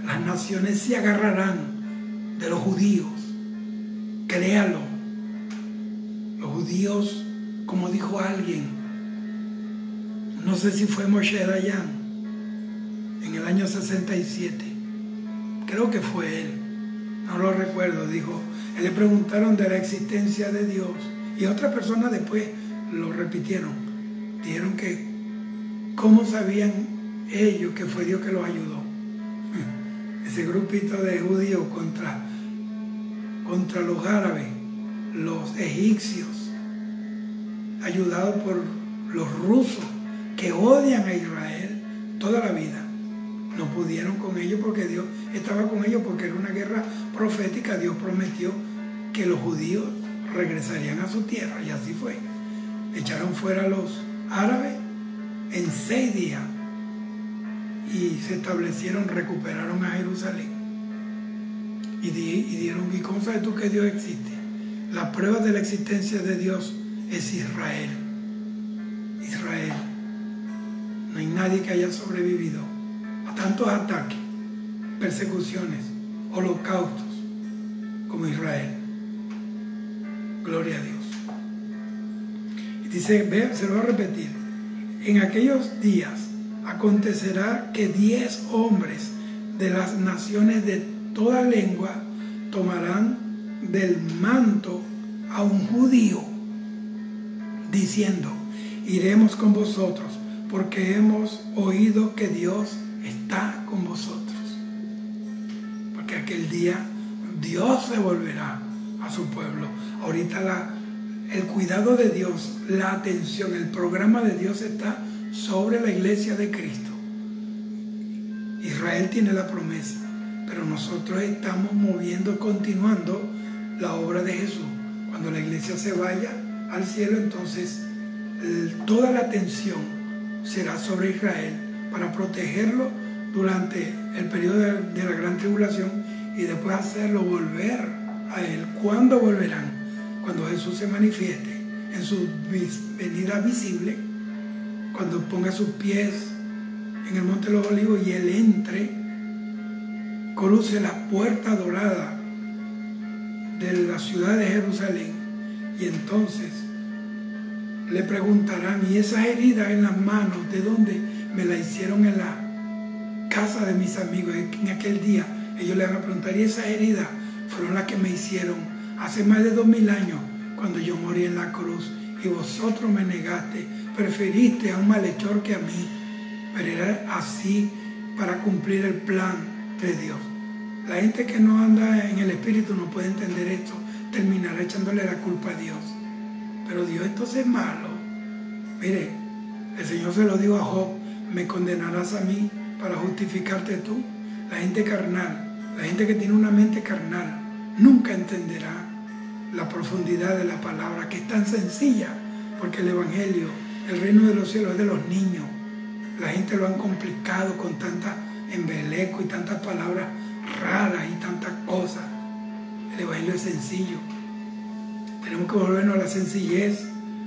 las naciones se agarrarán de los judíos. Créalo. Los judíos, como dijo alguien, no sé si fue Moshe Dayan, en el año 67, creo que fue él, no lo recuerdo, dijo, le preguntaron de la existencia de Dios, y otras personas después lo repitieron, dijeron que cómo sabían ellos que fue Dios que los ayudó. Ese grupito de judíos contra los árabes, los egipcios, ayudados por los rusos que odian a Israel toda la vida. No pudieron con ellos porque Dios estaba con ellos, porque era una guerra profética. Dios prometió que los judíos regresarían a su tierra, y así fue. Echaron fuera a los árabes en 6 días y se establecieron, recuperaron a Jerusalén. Y dijeron, ¿y cómo sabes tú que Dios existe? La prueba de la existencia de Dios es Israel. Israel. No hay nadie que haya sobrevivido a tantos ataques, persecuciones, holocaustos como Israel. Gloria a Dios. Y dice, se lo voy a repetir. En aquellos días acontecerá que 10 hombres de las naciones de toda lengua tomarán del manto a un judío, diciendo, iremos con vosotros, porque hemos oído que Dios está con vosotros. Porque aquel día Dios se volverá a su pueblo. Ahorita el cuidado de Dios, la atención, el programa de Dios está sobre la iglesia de Cristo. Israel tiene la promesa, pero nosotros estamos moviendo, continuando la obra de Jesús. Cuando la iglesia se vaya al cielo, entonces toda la atención será sobre Israel para protegerlo durante el periodo de la gran tribulación y después hacerlo volver a Él. ¿Cuándo volverán? Cuando Jesús se manifieste en su venida visible, cuando ponga sus pies en el Monte de los Olivos y Él entre, cruce la puerta dorada de la ciudad de Jerusalén, y entonces le preguntarán, ¿y esas heridas en las manos de dónde? Me las hicieron en la casa de mis amigos. En aquel día ellos le van a preguntar, ¿y esas heridas? Fueron las que me hicieron hace más de 2000 años, cuando yo morí en la cruz y vosotros me negaste, preferiste a un malhechor que a mí. Pero era así para cumplir el plan de Dios. La gente que no anda en el Espíritu no puede entender esto, terminará echándole la culpa a Dios. Pero Dios entonces es malo. Mire, el Señor se lo dijo a Job: me condenarás a mí para justificarte tú. La gente carnal, la gente que tiene una mente carnal, nunca entenderá la profundidad de la palabra, que es tan sencilla, porque el Evangelio, el reino de los cielos, es de los niños. La gente lo han complicado con tanta embeleco y tantas palabras raras y tantas cosas. El Evangelio es sencillo. Tenemos que volvernos a la sencillez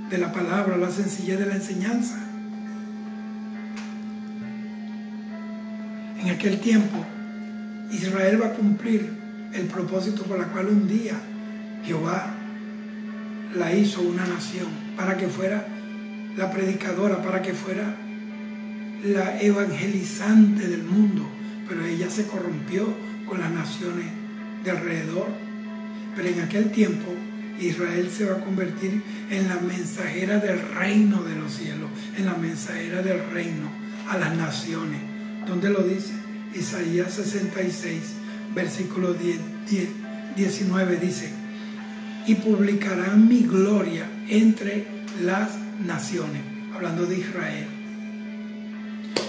de la palabra, a la sencillez de la enseñanza. En aquel tiempo, Israel va a cumplir el propósito por el cual un día Jehová la hizo una nación, para que fuera la predicadora, para que fuera la evangelizante del mundo. Pero ella se corrompió con las naciones de alrededor. Pero en aquel tiempo Israel se va a convertir en la mensajera del reino de los cielos, en la mensajera del reino a las naciones. ¿Dónde lo dice? Isaías 66, versículo 19 dice: y publicarán mi gloria entre las naciones, hablando de Israel.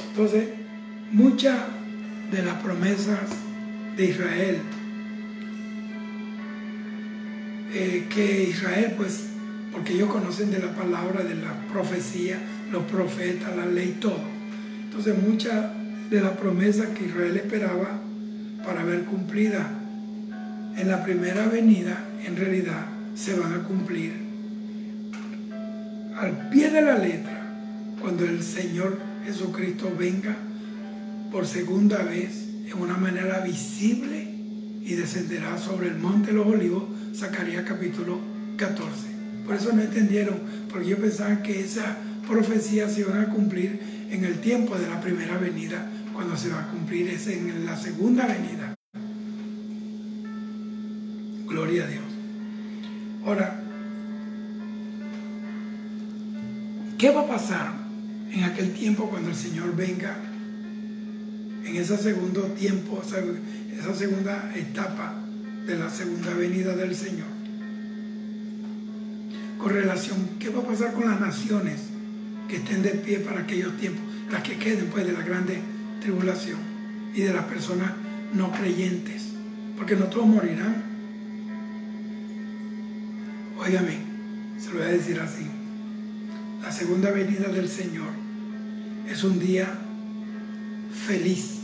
Entonces, muchas de las promesas de Israel, que Israel, pues, porque ellos conocen de la palabra, de la profecía, los profetas, la ley, todo. Entonces, muchas de las promesas que Israel esperaba para ver cumplidas en la primera venida, en realidad se van a cumplir al pie de la letra cuando el Señor Jesucristo venga por segunda vez en una manera visible y descenderá sobre el monte de los olivos. Zacarías capítulo 14. Por eso no entendieron, porque ellos pensaban que esas profecías se iban a cumplir en el tiempo de la primera venida. Cuando se va a cumplir es en la segunda venida. Gloria a Dios. Ahora, ¿qué va a pasar en aquel tiempo cuando el Señor venga? En ese segundo tiempo, esa segunda etapa de la segunda venida del Señor. Con relación, ¿qué va a pasar con las naciones que estén de pie para aquellos tiempos? Las que queden pues de la grande tribulación y de las personas no creyentes, porque no todos morirán. Óigame, se lo voy a decir así: la segunda venida del Señor es un día feliz,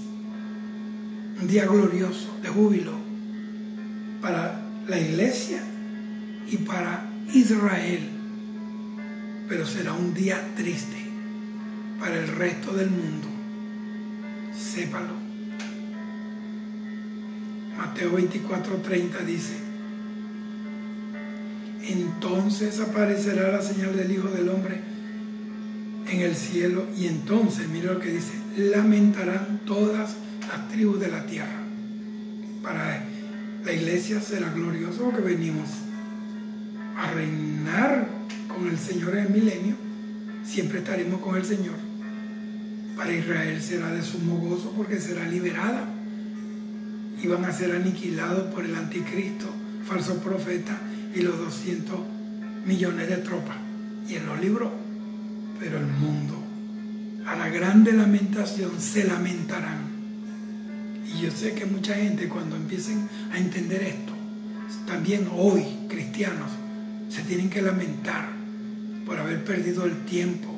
un día glorioso, de júbilo para la iglesia y para Israel, pero será un día triste para el resto del mundo. Sépalo. Mateo 24:30 dice: entonces aparecerá la señal del Hijo del Hombre en el cielo, y entonces, mira lo que dice, lamentarán todas las tribus de la tierra. Para la iglesia será glorioso porque venimos a reinar con el Señor en el milenio, siempre estaremos con el Señor. Para Israel será de sumo gozo porque será liberada y van a ser aniquilados por el anticristo, falso profeta y los 200 millones de tropas, y Él los libró. Pero el mundo, a la grande lamentación, se lamentarán. Y yo sé que mucha gente, cuando empiecen a entender esto, también hoy cristianos se tienen que lamentar por haber perdido el tiempo,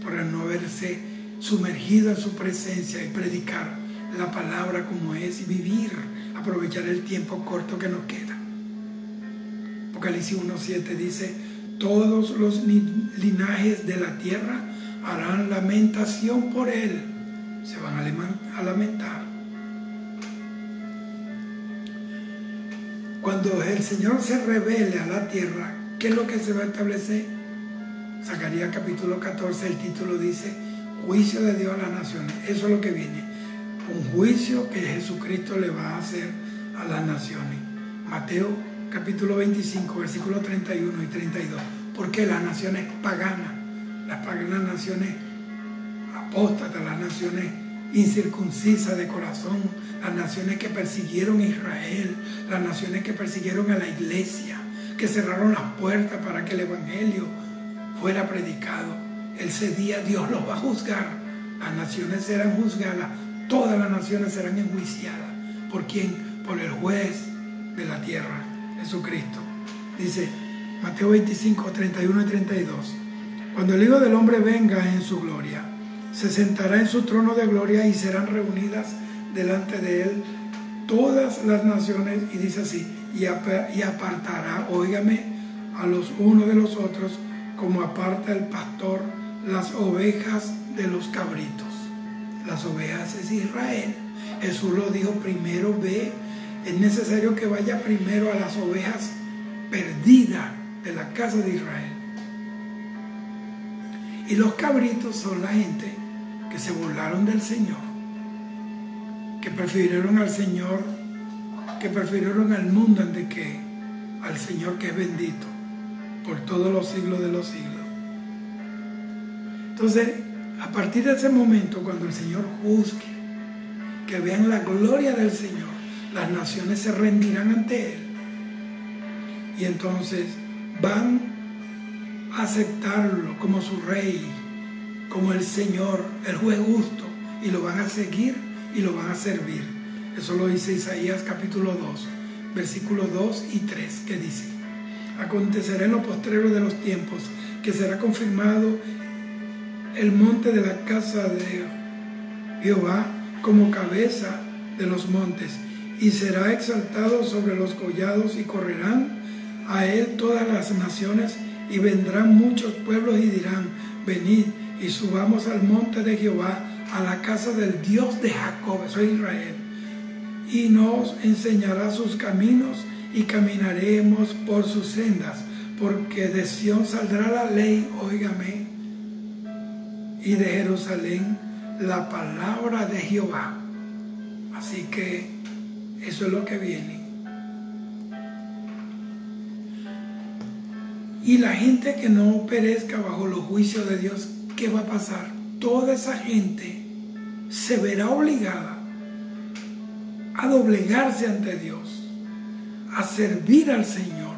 por no haberse sumergido en su presencia y predicar la palabra como es, y vivir, aprovechar el tiempo corto que nos queda. Apocalipsis 1:7 dice: todos los linajes de la tierra harán lamentación por él. Se van a lamentar. Cuando el Señor se revele a la tierra, ¿qué es lo que se va a establecer? Zacarías capítulo 14, el título dice: juicio de Dios a las naciones. Eso es lo que viene. Un juicio que Jesucristo le va a hacer a las naciones. Mateo capítulo 25, versículos 31 y 32. Porque las naciones paganas, las naciones apóstatas, las naciones incircuncisa de corazón, las naciones que persiguieron a Israel, las naciones que persiguieron a la iglesia, que cerraron las puertas para que el evangelio fuera predicado. Ese día Dios los va a juzgar. Las naciones serán juzgadas, todas las naciones serán enjuiciadas. ¿Por quién? Por el juez de la tierra, Jesucristo. Dice Mateo 25, 31 y 32. Cuando el Hijo del Hombre venga en su gloria, se sentará en su trono de gloria y serán reunidas delante de él todas las naciones, y dice así, y apartará, óigame, a los unos de los otros, como aparta el pastor las ovejas de los cabritos. Las ovejas es Israel. Jesús lo dijo, primero ve, es necesario que vaya primero a las ovejas perdidas de la casa de Israel. Y los cabritos son la gente que se burlaron del Señor, que prefirieron al Señor, que prefirieron al mundo antes que al Señor, que es bendito por todos los siglos de los siglos. Entonces, a partir de ese momento, cuando el Señor juzgue, que vean la gloria del Señor, las naciones se rendirán ante Él. Y entonces van a aceptarlo como su Rey, como el Señor, el juez justo, y lo van a seguir y lo van a servir. Eso lo dice Isaías capítulo 2, versículos 2 y 3, que dice: acontecerá en lo postrero de los tiempos que será confirmado el monte de la casa de Jehová como cabeza de los montes, y será exaltado sobre los collados, y correrán a él todas las naciones, y vendrán muchos pueblos y dirán: venid y subamos al monte de Jehová, a la casa del Dios de Jacob, eso es Israel, y nos enseñará sus caminos, y caminaremos por sus sendas, porque de Sión saldrá la ley, óigame, y de Jerusalén la palabra de Jehová. Así que eso es lo que viene. Y la gente que no perezca bajo los juicios de Dios, ¿qué va a pasar? Toda esa gente se verá obligada a doblegarse ante Dios, a servir al Señor,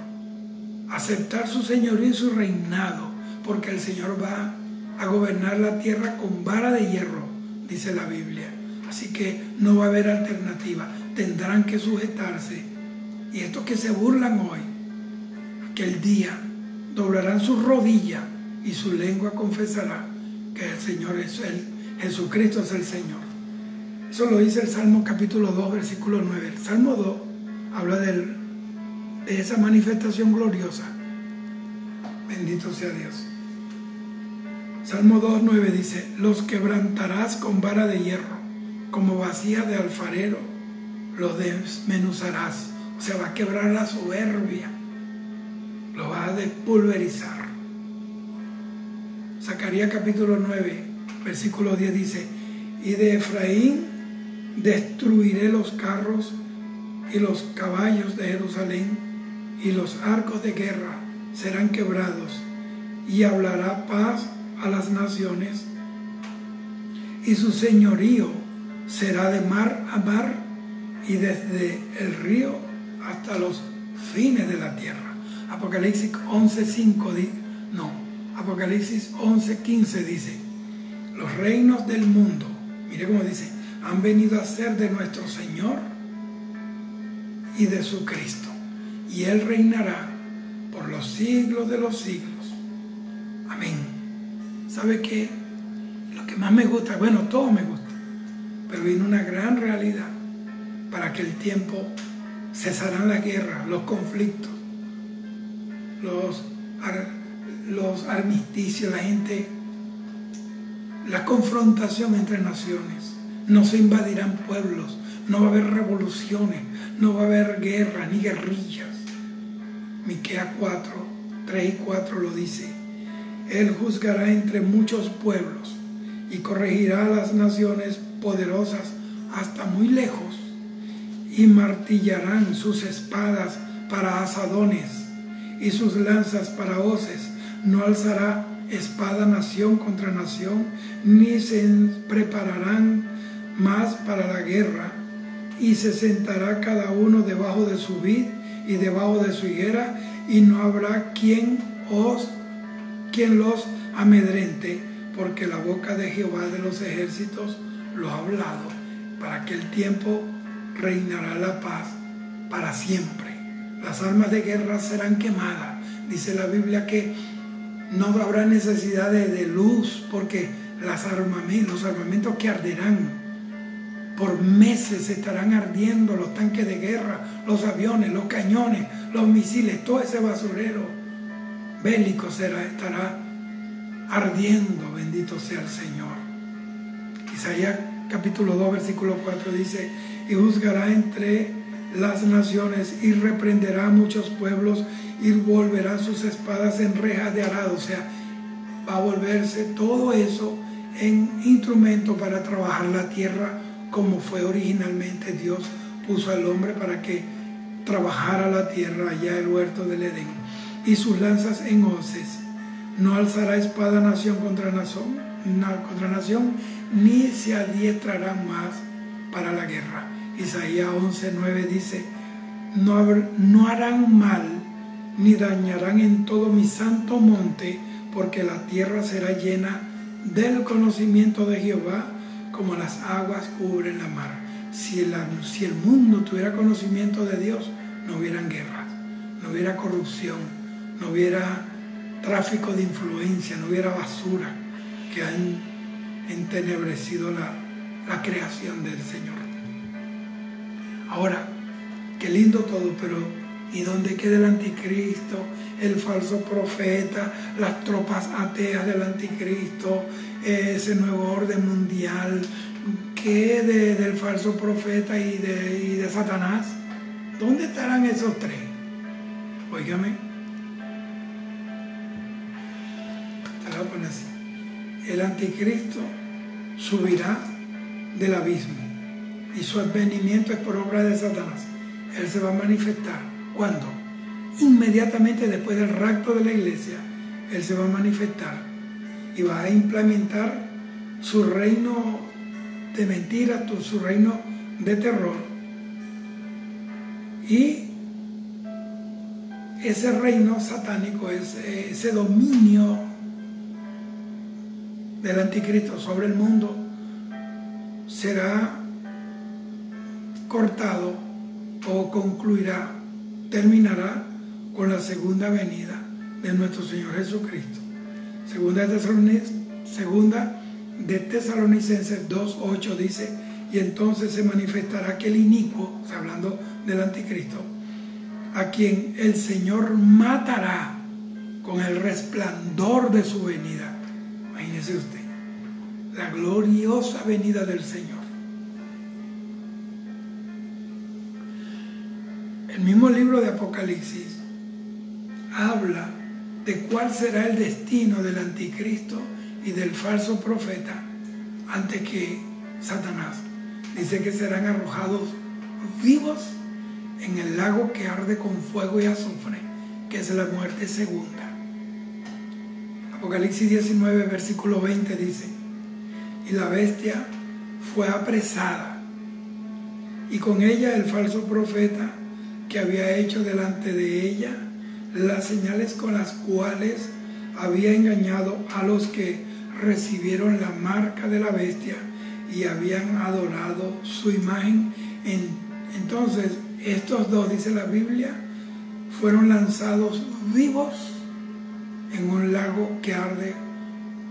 a aceptar su señorío y su reinado, porque el Señor va a gobernar la tierra con vara de hierro, dice la Biblia. Así que no va a haber alternativa, tendrán que sujetarse. Y estos que se burlan hoy, aquel día doblarán su rodilla y su lengua confesará que el Señor es Él, Jesucristo es el Señor. Eso lo dice el Salmo capítulo 2, versículo 9. El Salmo 2 habla de esa manifestación gloriosa. Bendito sea Dios. Salmo 2, 9 dice: los quebrantarás con vara de hierro, como vasija de alfarero, los desmenuzarás. O sea, va a quebrar la soberbia, lo va a despulverizar. Zacarías capítulo 9, versículo 10 dice: y de Efraín destruiré los carros y los caballos de Jerusalén, y los arcos de guerra serán quebrados, y hablará paz a las naciones, y su señorío será de mar a mar, y desde el río hasta los fines de la tierra. Apocalipsis 11:5 Apocalipsis 11:15 dice: los reinos del mundo, mire cómo dice, han venido a ser de nuestro Señor y de su Cristo, y Él reinará por los siglos de los siglos. Amén. ¿Sabe qué? Lo que más me gusta, bueno, todo me gusta, pero viene una gran realidad. Para aquel tiempo cesarán las guerras, los conflictos, los armisticios, la confrontación entre naciones. No se invadirán pueblos, no va a haber revoluciones, no va a haber guerra ni guerrillas. Miqueas 4, 3 y 4 lo dice: Él juzgará entre muchos pueblos y corregirá a las naciones poderosas hasta muy lejos, y martillarán sus espadas para asadones y sus lanzas para hoces. No alzará espada nación contra nación, ni se prepararán más para la guerra, y se sentará cada uno debajo de su vid y debajo de su higuera, y no habrá quien los amedrente, porque la boca de Jehová de los ejércitos lo ha hablado. Para aquel tiempo reinará la paz para siempre. Las armas de guerra serán quemadas. Dice la Biblia que no habrá necesidad de luz, porque los armamentos que arderán por meses estarán ardiendo, los tanques de guerra, los aviones, los cañones, los misiles, todo ese basurero bélico estará ardiendo. Bendito sea el Señor. Isaías capítulo 2 versículo 4 dice: y juzgará entre las naciones y reprenderá a muchos pueblos y volverá sus espadas en rejas de arado. O sea, va a volverse todo eso en instrumento para trabajar la tierra, como fue originalmente. Dios puso al hombre para que trabajara la tierra allá en el huerto del Edén. Y sus lanzas en hoces. No alzará espada nación contra nación, ni se adiestrará más para la guerra. Isaías 11:9 dice: no harán mal ni dañarán en todo mi santo monte, porque la tierra será llena del conocimiento de Jehová, como las aguas cubren la mar. Si el mundo tuviera conocimiento de Dios, no hubieran guerras, no hubiera corrupción, no hubiera tráfico de influencia, no hubiera basura que han entenebrecido la creación del Señor. Ahora, qué lindo todo, pero ¿y dónde queda el anticristo, el falso profeta, las tropas ateas del anticristo, ese nuevo orden mundial? ¿Qué del falso profeta y de Satanás? ¿Dónde estarán esos tres? Óigame. Te lo voy a poner así. El anticristo subirá del abismo y su advenimiento es por obra de Satanás. Él se va a manifestar. ¿Cuándo? Inmediatamente después del rapto de la iglesia, Él se va a manifestar y va a implementar su reino de mentira, su reino de terror. Y ese reino satánico, ese dominio del anticristo sobre el mundo, será cortado o terminará con la segunda venida de nuestro Señor Jesucristo. Segunda de Tesalonicenses 2:8 dice: y entonces se manifestará aquel inicuo, o sea, hablando del anticristo, a quien el Señor matará con el resplandor de su venida. Imagínese usted, la gloriosa venida del Señor. El mismo libro de Apocalipsis habla de cuál será el destino del anticristo y del falso profeta antes que Satanás. Dice que serán arrojados vivos en el lago que arde con fuego y azufre, que es la muerte segunda. Apocalipsis 19, versículo 20 dice: y la bestia fue apresada, y con ella el falso profeta, que había hecho delante de ella las señales con las cuales había engañado a los que recibieron la marca de la bestia y habían adorado su imagen. Entonces estos dos, dice la Biblia, fueron lanzados vivos en un lago que arde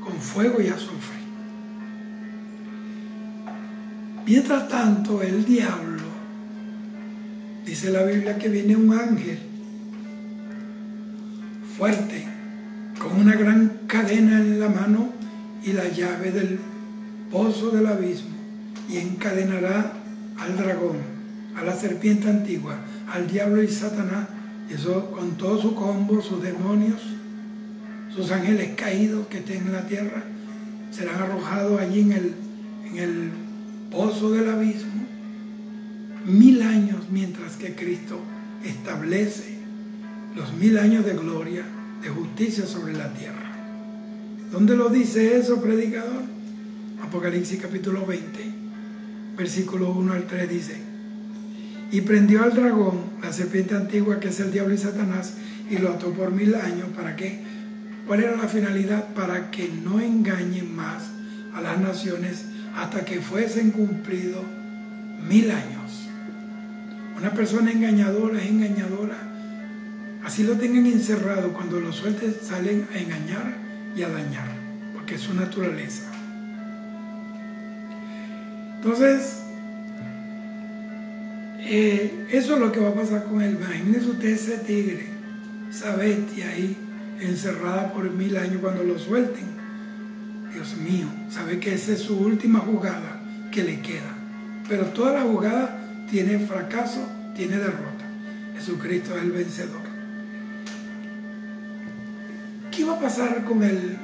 con fuego y azufre. Mientras tanto, el diablo, dice la Biblia que viene un ángel fuerte, con una gran cadena en la mano y la llave del pozo del abismo, y encadenará al dragón, a la serpiente antigua, al diablo y Satanás, y eso con todo su combo, sus demonios, sus ángeles caídos que estén en la tierra, serán arrojados allí en el pozo del abismo. 1000 años, mientras que Cristo establece los 1000 años de gloria, de justicia sobre la tierra. ¿Dónde lo dice eso, predicador? Apocalipsis capítulo 20, versículo 1 al 3 dice: y prendió al dragón, la serpiente antigua que es el diablo y Satanás, y lo ató por 1000 años. ¿Para qué? ¿Cuál era la finalidad? Para que no engañen más a las naciones hasta que fuesen cumplidos 1000 años. Una persona engañadora es engañadora. Así lo tengan encerrado, cuando lo suelten salen a engañar y a dañar, porque es su naturaleza. Entonces, eso es lo que va a pasar con él. Imagínense usted ese tigre, esa bestia ahí, encerrada por 1000 años. Cuando lo suelten, Dios mío, sabe que esa es su última jugada que le queda. Pero toda la jugada tiene fracaso, tiene derrota. Jesucristo es el vencedor. ¿Qué va a pasar con el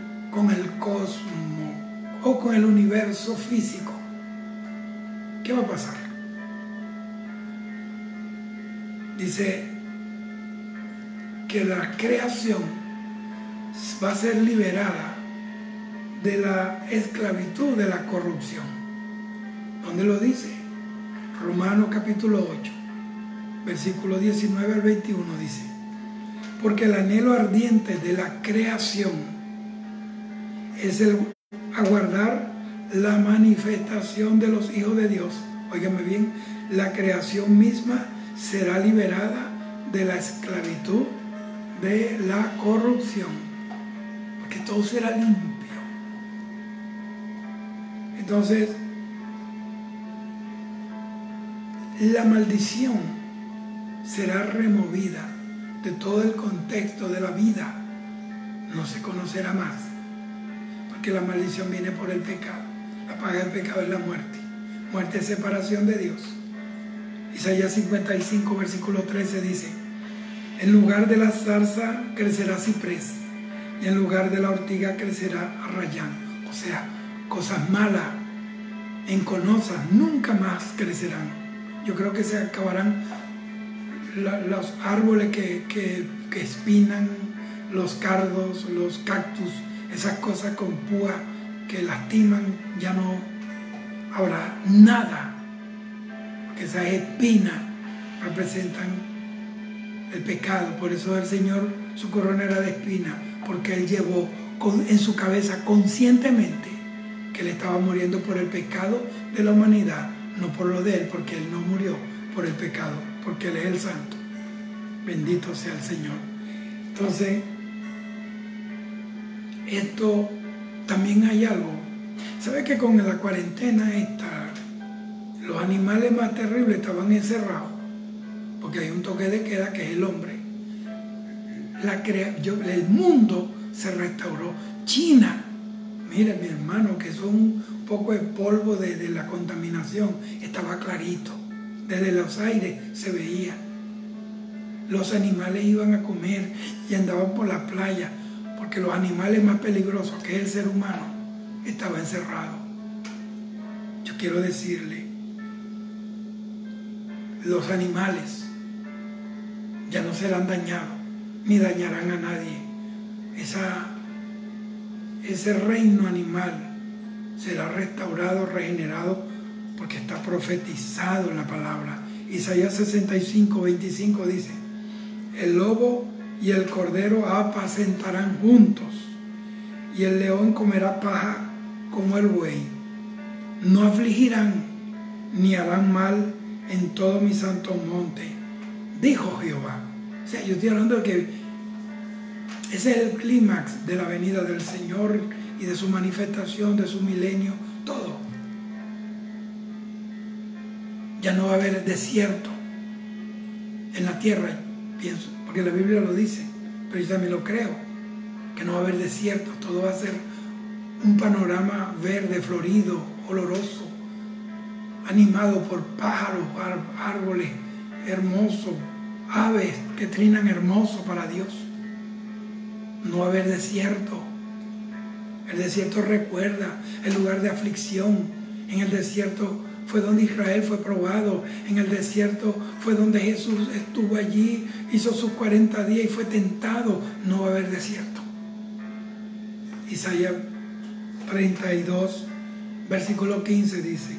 cosmos o con el universo físico? ¿Qué va a pasar? Dice que la creación va a ser liberada de la esclavitud, de la corrupción. ¿Dónde lo dice? Romanos capítulo 8, versículo 19 al 21 dice: porque el anhelo ardiente de la creación es el aguardar la manifestación de los hijos de Dios. Óigame bien, la creación misma será liberada de la esclavitud, de la corrupción, porque todo será limpio. Entonces, la maldición será removida de todo el contexto de la vida. No se conocerá más, porque la maldición viene por el pecado. La paga del pecado es la muerte. Muerte es separación de Dios. Isaías 55, versículo 13 dice: en lugar de la zarza crecerá ciprés, y en lugar de la ortiga crecerá arrayán. O sea, cosas malas, enconosas, nunca más crecerán. Yo creo que se acabarán los árboles que espinan, los cardos, los cactus, esas cosas con púa que lastiman, ya no habrá nada, porque esas espinas representan el pecado. Por eso el Señor, su corona era de espina, porque Él llevó en su cabeza conscientemente que Él estaba muriendo por el pecado de la humanidad, no por lo de Él, porque Él no murió por el pecado, porque Él es el santo. Bendito sea el Señor. Entonces, esto también hay algo. ¿Sabe que con la cuarentena esta, los animales más terribles estaban encerrados? Porque hay un toque de queda que es el hombre. El mundo se restauró. China, mire mi hermano, que son un poco de polvo de la contaminación, estaba clarito. Desde los aires se veía. Los animales iban a comer y andaban por la playa, porque los animales más peligrosos, que es el ser humano, estaba encerrado. Yo quiero decirle, los animales ya no serán dañados, ni dañarán a nadie. Ese reino animal será restaurado, regenerado, porque está profetizado en la palabra. Isaías 65, 25 dice: el lobo y el cordero apacentarán juntos, y el león comerá paja como el buey. No afligirán ni harán mal en todo mi santo monte, dijo Jehová. O sea, yo estoy hablando de que ese es el clímax de la venida del Señor y de su manifestación, de su milenio, todo. Ya no va a haber desierto en la tierra, pienso, porque la Biblia lo dice, pero yo también lo creo, que no va a haber desierto, todo va a ser un panorama verde, florido, oloroso, animado por pájaros, árboles hermosos, aves que trinan hermoso para Dios. No va a haber desierto. El desierto recuerda el lugar de aflicción. En el desierto fue donde Israel fue probado. En el desierto fue donde Jesús estuvo allí, hizo sus 40 días y fue tentado. No va a haber desierto. Isaías 32, versículo 15 dice: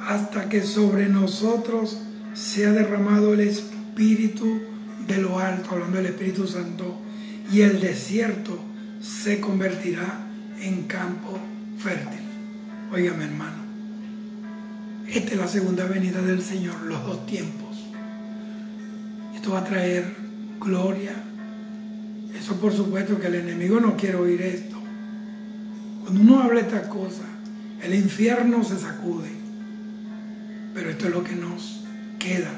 hasta que sobre nosotros sea derramado el Espíritu de lo alto, hablando del Espíritu Santo, y el desierto se convertirá en campo fértil. Óigame, hermano, esta es la segunda venida del Señor, los dos tiempos. Esto va a traer gloria. Eso por supuesto que el enemigo no quiere oír esto. Cuando uno habla estas cosas, el infierno se sacude. Pero esto es lo que nos queda.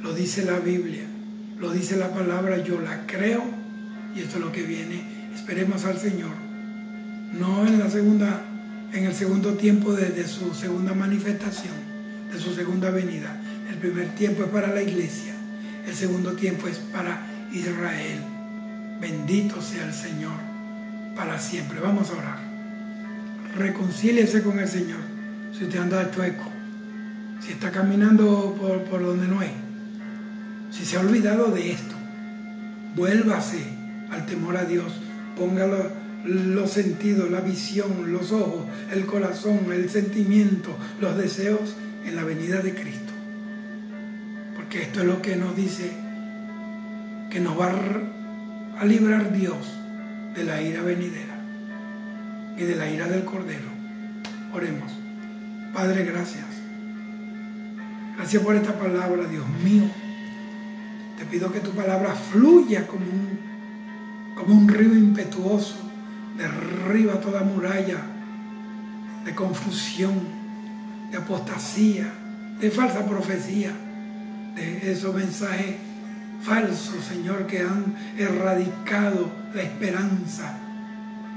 Lo dice la Biblia, lo dice la palabra, yo la creo y esto es lo que viene. Esperemos al Señor. No en el segundo tiempo de su segunda manifestación, de su segunda venida. El primer tiempo es para la iglesia, el segundo tiempo es para Israel. Bendito sea el Señor para siempre. Vamos a orar. Reconcíliese con el Señor. Si usted anda chueco, si está caminando por donde no es, si se ha olvidado de esto, vuélvase al temor a Dios. Ponga los sentidos, la visión, los ojos, el corazón, el sentimiento, los deseos en la venida de Cristo. Porque esto es lo que nos dice que nos va a librar Dios de la ira venidera y de la ira del Cordero. Oremos. Padre, gracias. Gracias por esta palabra, Dios mío. Te pido que tu palabra fluya como un río impetuoso, derriba toda muralla de confusión, de apostasía, de falsa profecía, de esos mensajes falsos, Señor, que han erradicado la esperanza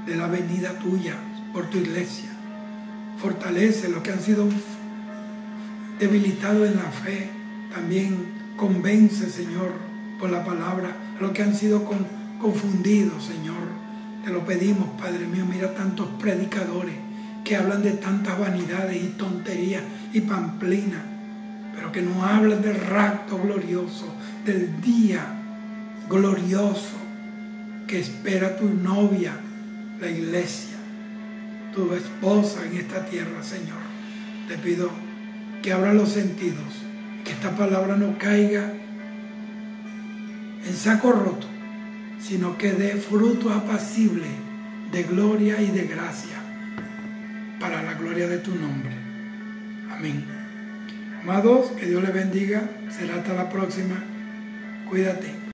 de la venida tuya por tu iglesia. Fortalece los que han sido debilitados en la fe. También convence, Señor, por la palabra, a los que han sido confundidos, Señor. Te lo pedimos, Padre mío. Mira tantos predicadores que hablan de tantas vanidades y tonterías y pamplinas, pero que no hablan del rapto glorioso, del día glorioso que espera tu novia, la iglesia, tu esposa en esta tierra, Señor. Te pido que abra los sentidos, que esta palabra no caiga en saco roto, sino que dé fruto apacible de gloria y de gracia para la gloria de tu nombre. Amén. Amados, que Dios les bendiga. Será hasta la próxima. Cuídate.